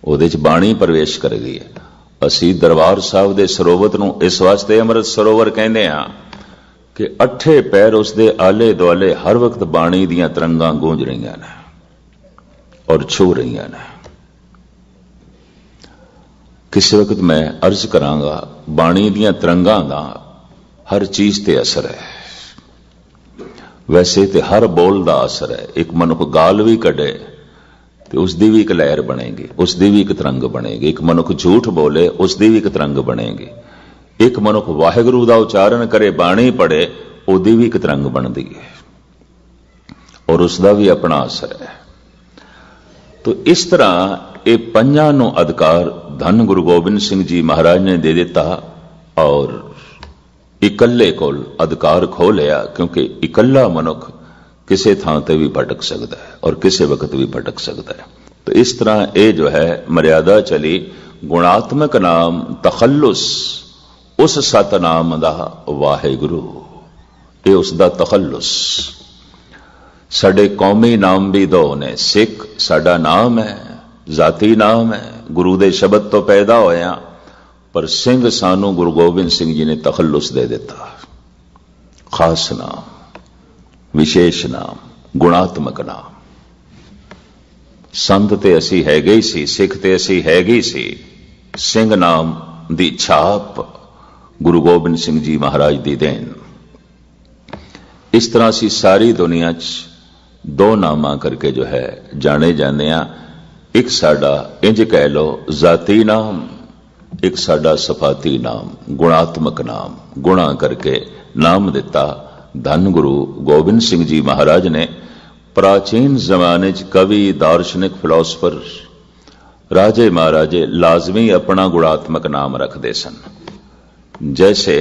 उहदे च बाणी प्रवेश कर गई है। असी दरबार साहब दे सरोवर नूं इस वास्ते अमृत सरोवर कहंदे हां कि 8 पैर उसदे आले दुआले हर वक्त बाणी दीयां तरंगां गूंज रहीआं ने और छू रहीआं ने। किसी वक्त मैं अर्ज करांगा, बाणी दीयां तरंगां दा हर चीज ते असर है। वैसे तो हर बोल का असर है। एक मनुख गाल भी कढ़े तो उसकी भी एक लहर बनेगी, उसकी भी एक तरंग बनेगी। एक मनुख झूठ बोले उसकी भी एक तरंग बनेगी। एक मनुख वाहिगुरू का उच्चारण करे, बाणी पढ़े, उसकी भी एक तरंग बनती है और उसका भी अपना असर है। तो इस तरह ये 5 नूं अधिकार धन गुरु गोबिंद सिंह जी महाराज ने दे दिता और इकल्ले कोल अधिकार खो लिया, क्योंकि इकल्ला मनुख किसी थां ते भी भटक सकता है और किसी वक्त भी भटक सकता है। तो इस तरह ये जो है मर्यादा चली। गुणात्मक नाम तखल्लुस उस सतनाम दा वाहिगुरू, ये उसका तखल्लुस। साडे कौमी नाम भी 2 ने, सिख साडा नाम है, जाती नाम है, गुरु दे शब्द तो पैदा होया, पर सिंह सानू गुरु गोबिंद सिंह जी ने तखल्लुस दे दिता। खास नाम, विशेष नाम, गुणात्मक नाम। संत ते असी हैगे ही सी, सिख ते असी हैगे ही सी। सिंह नाम दी छाप गुरु गोबिंद सिंह जी महाराज दी देन। इस तरह असी सारी दुनिया च 2 नामा करके जो है जाने जाने। एक साडा इंज कह लो जाती नाम, एक साडा सफाती नाम, गुणात्मक नाम। गुणा करके नाम दिता धन गुरु गोबिंद सिंह जी महाराज ने। प्राचीन जमाने च कवि, दार्शनिक, फिलोसफर, राजे महाराजे लाजमी अपना गुणात्मक नाम रखते सन। जैसे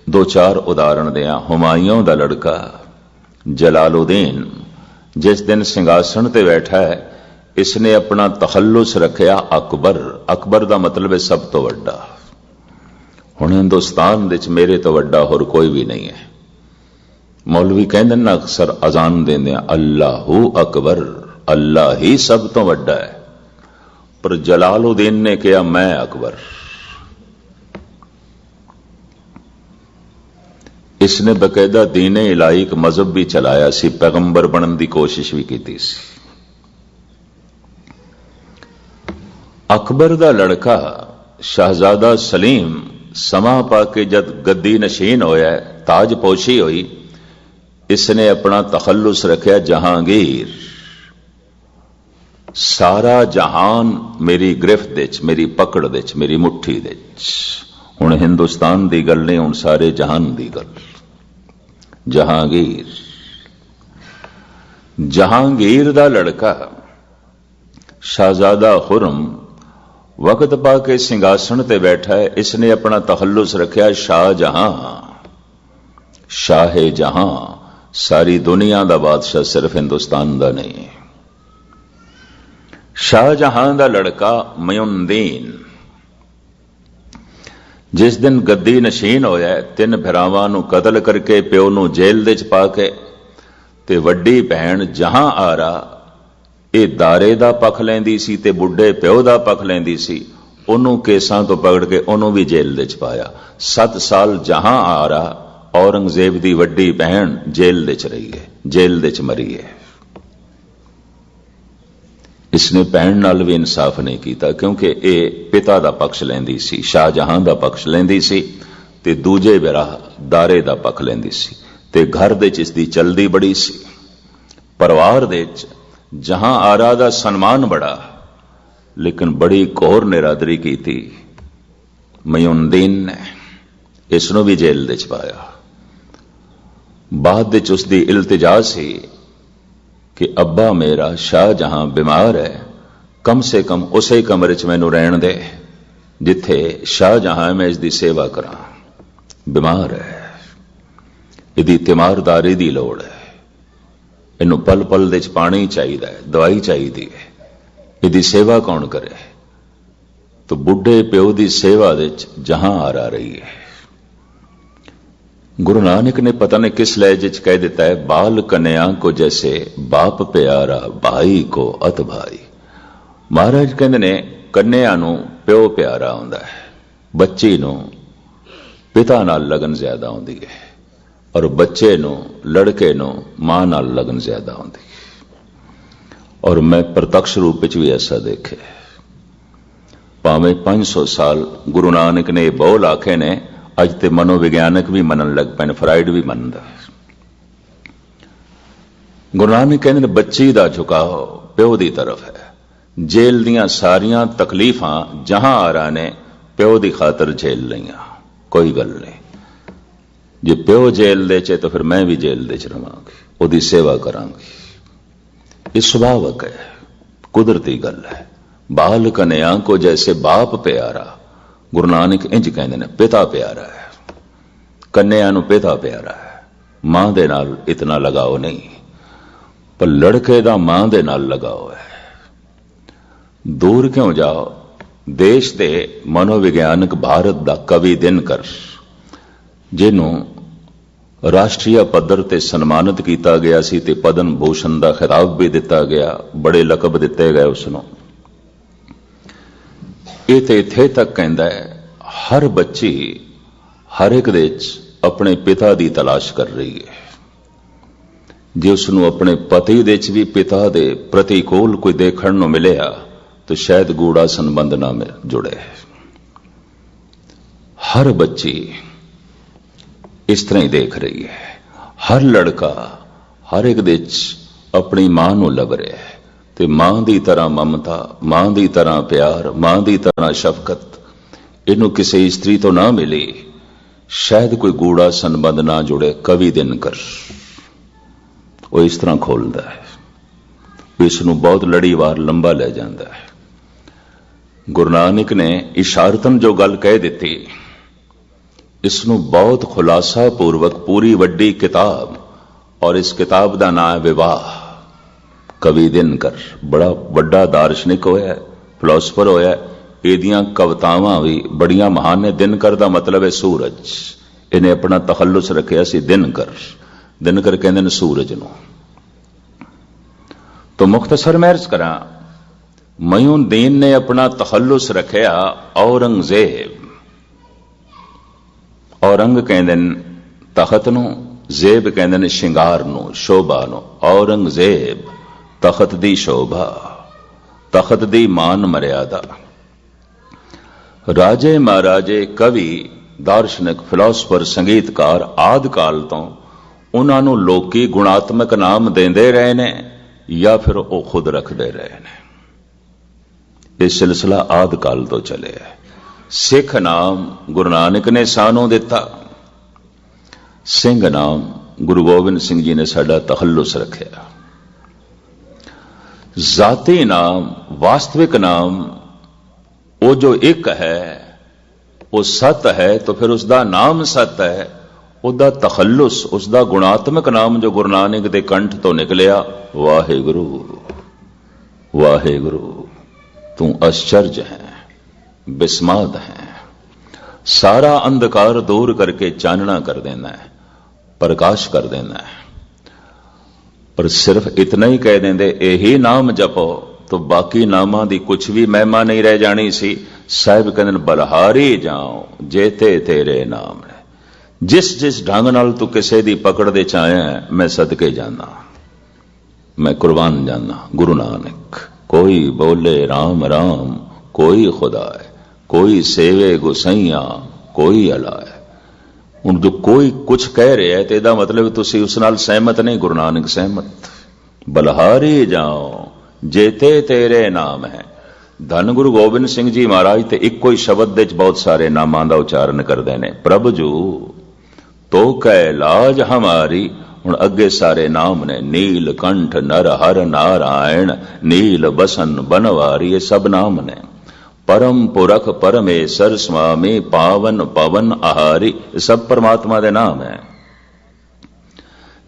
2-4 उदाहरण दिया। हुमायूं दा लड़का जलालुद्दीन जिस दिन सिंहासन ते बैठा है, इसने अपना तखल्लुस रखा अकबर। अकबर का मतलब है सब तो वड्डा। हुण हिंदुस्तान दे च मेरे तो वड्डा होर कोई भी नहीं है। मौलवी कहते ना अक्सर अजान देंदे अल्लाहू अकबर, अल्लाह ही सब तो वड्डा है। पर जलालुद्दीन ने कहा मैं अकबर। इसने बकायदा दीने इलाही एक मजहब भी चलाया सी, पैगंबर बनने की कोशिश भी की सी। अकबर दा लड़का शहजादा सलीम समा पाके जद गद्दी नशीन होया, ताजपोशी हुई, इसने अपना तखल्लुस रखा जहांगीर। सारा जहान मेरी गिरफ्त दे च, मेरी पकड़ दे च, मेरी मुट्ठी दे च। हुण हिंदुस्तान दी गल नहीं, हुण सारे जहान दी गल। जहांगीर, जहांगीर दा लड़का शाहजादा खुरम वक्त पा के सिंहासन ते बैठा है, इसने अपना तखल्लुस रखा शाहजहां, शाहे जहां। सारी दुनिया का बादशाह सिर्फ हिंदुस्तान का नहीं। शाहजहां का लड़का मयूनदीन जिस दिन गद्दी नशीन होया, 3 भरावां नूं कतल करके प्यो नूं जेल दे च पा के ते वड्डी भैण जहां आरा ये दारे दा पख लैंदी सी ते बुढ़े प्यो दा पख लैंदी सी। उन्हों केसां तो पकड़ के उन्हों भी जेल दे च पाया। 7 साल जहां आरा औरंगजेब दी वड्डी भैण जेल दे च रही है, जेल दे च मरी है। इसने भैण नाल भी इंसाफ नहीं किया, क्योंकि ये पिता दा पक्ष लैंदी सी, शाहजहां दा पक्ष लैंदी सी ते दूजे बिरा दारे दा पक्ष लैंदी सी ते घर दे च इसदी चलदी बड़ी सी। परिवार दे च जहां आरा दा सन्मान बड़ा, लेकिन बड़ी घोर निरादरी की थी मयूनदीन ने। इसनों भी जेल दे च पाया। बाद दे च उसदी इल्तिजा सी कि अब्बा मेरा शाहजहां बीमार है, कम से कम उसे कमरे च मैनू रहन दे जिथे शाहजहां मैं इसकी सेवा करा। बीमार है, इहदी तीमारदारी की लोड़ है, इनू पल पल दे च पानी चाहिए, दवाई चाहिए है, इहदी सेवा कौन करे? तो बुढ़े प्यो की सेवा दे च जहां आ रही है। गुरु नानक ने पता नहीं किस लहजे च कह दिता है, बाल कन्या को जैसे बाप प्यारा, भाई को अत भाई। महाराज कहते ने कन्या नूं प्यो प्यारा हुंदा है, बच्ची नूं पिता नाल लगन ज्यादा होंदी है, और बच्चे नूं लड़के नूं मां नाल लगन ज्यादा होंदी है। और मैं प्रत्यक्ष रूप में भी ऐसा देखे। भावें 500 साल गुरु नानक ने बोल आखे ने, अज ते मनोविज्ञानक भी मनन लग पे, फ्राइड भी मनदा। गुरु नानक कहते हैं बच्ची दा झुकाव प्यो दी तरफ है। जेल दियां सारियां तकलीफां जहां आ रहा ने प्यो दी खातर झेल लिया, कोई गल नहीं। जे प्यो जेल दे चे तो फिर मैं भी जेल दे च रहांगी, ओदी सेवा करांगी। ये स्वाभाविक है, कुदरती गल है। बाल कन्या को जैसे बाप प्यारा, गुरु नानक इंज कहते हैं पिता प्यारा है। कन्या नूं पिता प्यारा है, मां दे नाल इतना लगाव नहीं, पर लड़के दा मां दे नाल लगाव है। दूर क्यों जाओ, देश दे मनोविज्ञानक भारत दा कवि दिनकर, जिन्हों राष्ट्रीय पद्धर ते सन्मानित किया गया सी ते पद्म भूषण का खिताब भी दिता गया, बड़े लकब दिते गए उसनों। ये तो इत्थे तक कहता है, हर बच्ची हर एक दे अपने पिता की तलाश कर रही है। जे उसनों अपने पति दे भी पिता दे प्रतिकूल कोई देखण नूं मिलिया तो शायद गूढ़ा संबंध ना में जुड़े। हर बच्ची इस तरह ही देख रही है। हर लड़का हर एक दे अपनी मां नूं लभ रहा है, ते मां दी तरह ममता, मां दी तरह प्यार, मां दी तरह शफकत इनू किसी स्त्री तो ना मिली, शायद कोई गूढ़ा संबंध ना जुड़े। कवि दिनकर वो इस तरह खोलता है, इसनू बहुत लड़ीवार लंबा ले जाता है। गुरु नानक ने इशारतन जो गल कह दी, इसनू बहुत खुलासा पूर्वक पूरी वड्डी किताब, और इस किताब का नाम है विवाह। कवि दिनकर बड़ा वड्डा दार्शनिक होया, फिलोसफर होया। इहदियां कवितावां भी बड़िया महान ने। दिनकर का मतलब है सूरज। इन्हें अपना तखल्लुस रखिया सी दिनकर। दिनकर कहते हैं सूरज नूं। तो मुख्तसर मैं अर्ज करा, मयूनदीन ने अपना तखल्लुस रखिया औरंगजेब। औरंग कहते तखत नूं, जेब कहते शिंगार नूं, शोभा नूं। औरंगजेब तखत दी शोभा, तखत दी मान मर्यादा। राजे महाराजे कवि दार्शनिक फिलोसफर संगीतकार आदि काल तो उन्होंने लोकी गुणात्मक नाम देंदे रहे ने या फिर वो खुद रखते रहे ने। यह सिलसिला आदि काल तो चले है। सिख नाम गुरु नानक ने सानों दिता, सिंह नाम गुरु गोबिंद सिंह जी ने साडा तखल्लुस रखिया। जाति नाम वास्तविक नाम वो जो एक है वो सत है, तो फिर उसका नाम सत है। ਉਹਦਾ ਤਖੱਲੁਸ, ਉਸਦਾ ਗੁਣਾਤਮਕ ਨਾਮ ਜੋ ਗੁਰੂ ਨਾਨਕ ਦੇ ਕੰਠ ਤੋਂ ਨਿਕਲਿਆ, ਵਾਹਿਗੁਰੂ ਵਾਹਿਗੁਰੂ। ਤੂੰ ਅਸ਼ਚਰਜ ਹੈ, ਬਿਸਮਾਦ ਹੈ, ਸਾਰਾ ਅੰਧਕਾਰ ਦੂਰ ਕਰਕੇ ਚਾਨਣਾ ਕਰ ਦੇਣਾ ਹੈ, ਪ੍ਰਕਾਸ਼ ਕਰ ਦੇਣਾ ਹੈ। ਪਰ ਸਿਰਫ ਇਤਨਾ ਹੀ ਕਹਿ ਦਿੰਦੇ ਇਹੀ ਨਾਮ ਜਪੋ, तो बाकी नामां दी कुछ भी महिमा नहीं रह जानी सी। साहिब कहते बलहारी जाओ जेते तेरे नाम ने। जिस जिस ढंग नाल तू किसे दी पकड़ दे चाया है, मैं सदके जाना, मैं कुर्बान जाना। गुरु नानक कोई बोले राम राम, कोई खुदा है, कोई सेवे गुसैया, कोई अला है। हुण जो कोई कुछ कह रहा है तो इहदा मतलब तुसी उस नाल सहमत नहीं। गुरु नानक सहमत। बलहारी जाओ जेते तेरे नाम है। धन गुरु गोबिंद सिंह जी महाराज ते इक्को ही शब्द विच बहुत सारे नामां दा उच्चारण करदे ने। प्रभु जू तो कै लाज हमारी। हुण अगे सारे नाम ने, नील कंठ नर हर नारायण, नील बसन बनवारी, ये सब नाम ने। परम पुरख परमेश्वर स्वामी, पावन पवन आहारी, ये सब परमात्मा दे नाम है।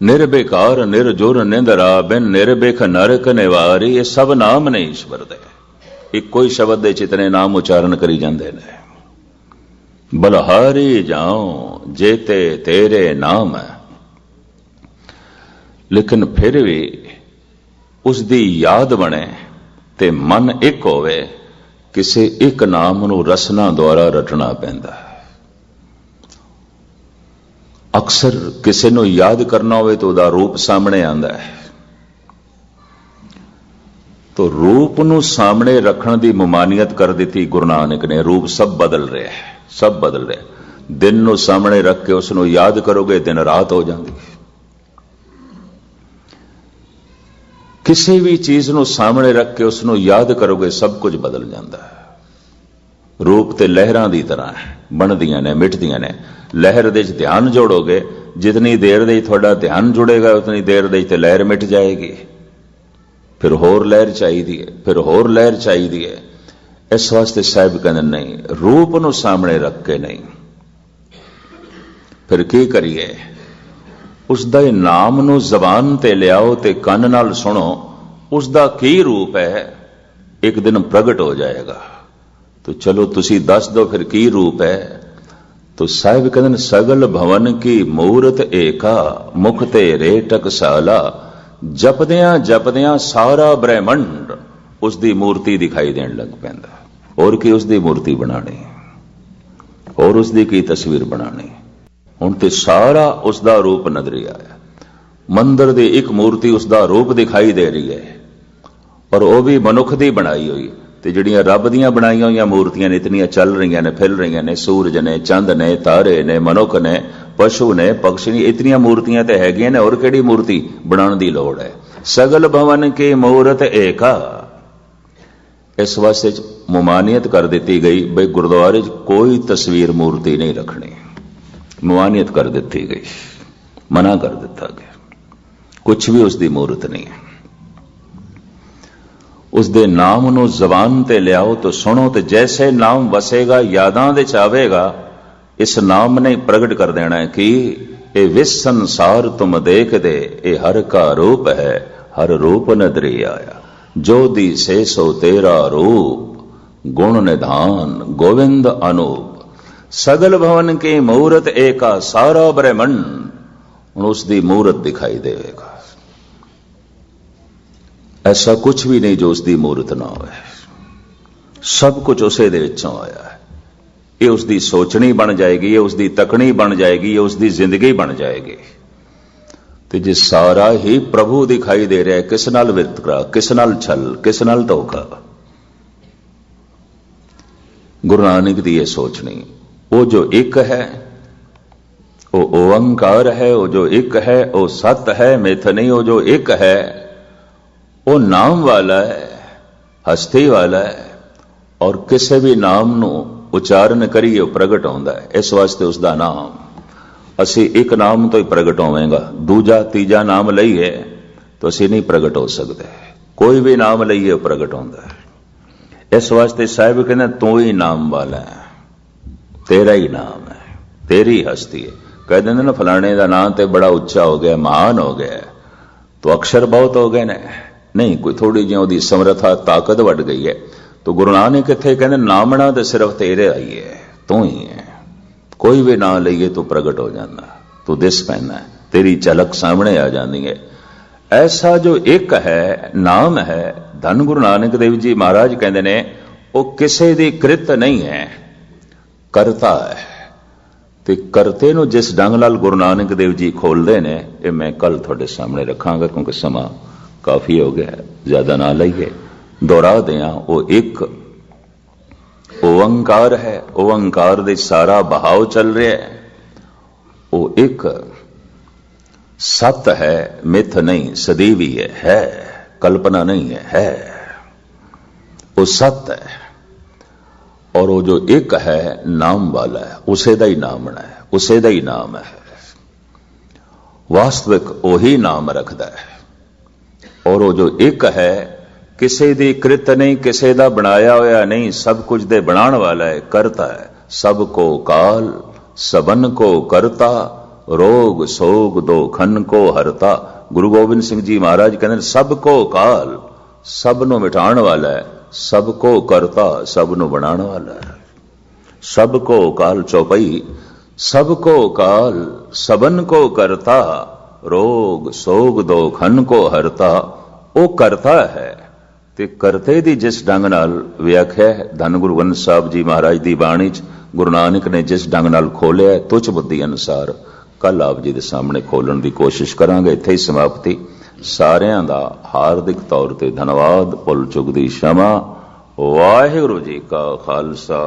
निर्विकार निर्जुर निंदरा बिन, निर्भिख नरक निवारी, ये सब नाम ने ईश्वर दे। इक्को ही शब्द दे इतने नाम उच्चारण करी जाते ने। बलहारी जाओ जेते तेरे नाम है। लेकिन फिर भी उसकी याद बने ते मन एक होवे, किसी एक नाम नूं रसना द्वारा रटना पैंदा है। अक्सर किसी नूं याद करना होवे तो उहदा रूप सामने आंदा है, तो रूप नूं सामने रखण दी ममानियत कर दी गुरु नानक ने। रूप सब बदल रहे है, सब बदल रहे। दिन नूं सामने रख के उसनूं याद करोगे, दिन रात हो जाती। किसी भी चीज नूं सामने रख के उसनूं याद करोगे, सब कुछ बदल जाता है। रूप ते लहरां दी तरह है, बनदियां ने मिटदियां ने। लहर दे ध्यान जोड़ोगे, जितनी देर दे थोड़ा ध्यान जुड़ेगा उतनी देर दे ते लहर मिट जाएगी। फिर होर लहर चाहिए, फिर होर लहर चाहिए। इस वास्ते साहिब कहते नहीं, रूप नूं सामने रख के नहीं। फिर की करिए, उसदा नाम नूं जबान ते लियाओ ते कान नाल सुनो, उसदा की रूप है, एक दिन प्रगट हो जाएगा। तो चलो तुसी दस दो फिर की रूप है। तो साहिब कहते सगल भवन की मूरत एका, मुख ते रे टकसाला। जपदियां जपदियां सारा ब्रह्मंड उसकी मूर्ति दिखाई देन लग पैंदा। और की उसकी मूर्ति बनानी, और उसकी की तस्वीर बनानी। हुण ते सारा उसका रूप नजरी आया। मंदिर दी एक मूर्ति उसका रूप दिखाई दे रही है, और वह भी मनुख दी बनाई हुई। ते जिहड़ियां रब दियां बनाईयां होईयां मूर्तियां ने, इतनियां चल रही ने, फिर रही ने। सूरज ने, चंद ने, तारे ने, मनुख ने, पशु ने, पक्षी ने, इतनियां मूर्तियां ते हैगियां ने। और किहड़ी मूर्ति बनाने की लोड़ है। सगल भवन की मूरत एका। इस वास्ते ममानियत कर दी गई बई गुरुद्वारे कोई तस्वीर मूर्ति नहीं रखनी। ममानियत कर दी गई, मना कर दिता गया, कुछ भी उसकी मूर्त नहीं है। उसदे नाम नूं जबान ते लियाओ तो सुनो, तो जैसे नाम वसेगा यादां दे च आवेगा, इस नाम ने प्रगट कर देना है कि ये विस संसार तुम देख दे, ये हर का रूप है, हर रूप नदरी आया। जो दी से सो तेरा रूप, गुण निधान गोविंद अनूप। सगल भवन की मूरत एका, सारा ब्रह्मंड उसकी मूरत दिखाई देगा। ऐसा कुछ भी नहीं जो उसकी मूर्त ना हो। सब कुछ उसे दे विचों आया है। ये उसकी सोचनी बन जाएगी, ये उसकी तकनी बन जाएगी, ये उसकी जिंदगी बन जाएगी। तो जे सारा ही प्रभु दिखाई दे रहा है, किस नाल वितकरा, किस नाल छल, किस नाल धोखा। गुरु नानक की यह सोचनी, वो जो एक है वो ओंकार है, वो जो एक है वो सत है, मिथ नहीं। वो जो एक है वो नाम वाला है, हस्ती वाला है, और किसी भी नाम नू उच्चारण करिए वो प्रगट होंदा है। इस वास्ते उसका नाम, असी एक नाम तो ही प्रगट होवेगा, दूजा तीजा नाम लईए तो असी नहीं प्रगट हो सकते। कोई भी नाम लईए प्रगट होंदा है। इस वास्ते साहिब कहते तू ही नाम वाला है, तेरा ही नाम है, तेरी हस्ती है। कह देंगे ना फलाने का नाम तो बड़ा उच्चा हो गया, महान हो गया, तो अक्षर बहुत हो गए ने, नहीं कोई थोड़ी जी उसकी समर्था ताकत बढ़ गई है। तो गुरु नानक इत्थे कहते नामना तो सिर्फ तेरे आई है, तू ही है, कोई भी ना लईए तो प्रगट हो जाता, तू दिस पैना है, तेरी झलक सामने आ जाती है। ऐसा जो एक है नाम है, धन गुरु नानक देव जी महाराज कहते ने वो किसी दी कृत नहीं है, करता है। ते करते नु जिस ढंग नाल गुरु नानक देव जी खोलते ने, ये मैं कल थोड़े सामने रखांगा क्योंकि समा काफी हो गया, ज्यादा ना लईए, दोहरा दिया। वो एक ओंकार है, ओंकार दे सारा बहाव चल रहा है। वो एक सत है, मिथ नहीं, सदैवी है, कल्पना नहीं है, वो सत है। और वो जो एक है नाम वाला है, उसे दा ही नामना है, उसे दा ही नाम है, वास्तविक वही नाम रखता है। और वो जो एक है किसी दी कृत नहीं, किसी दा बनाया होया नहीं, सब कुछ दे बनाने वाला है, करता है। सबको काल सबन को करता, रोग सोग दो खन को हरता। गुरु गोबिंद सिंह जी महाराज कहते सबको काल, सबनों मिटाण वाला है, सबको करता, सबनों बनाण वाला है। सबको काल चौपाई, सबको काल सबन को करता, रोग सोग दो खन को हरता। वो करता है ते करते दी जिस ढंग नाल व्याख्या है धन गुरु ग्रंथ साहब जी महाराज दी बाणी च गुरु नानक ने जिस ढंग नाल खोलिया तुच्छ बुद्धि अनुसार कल आप जी दे सामने खोलण दी कोशिश करांगे। इत्थे ही समाप्ति। सारियां दा हार्दिक तौर ते धन्यवाद, भुल चुक दी क्षमा। वाहिगुरू जी का खालसा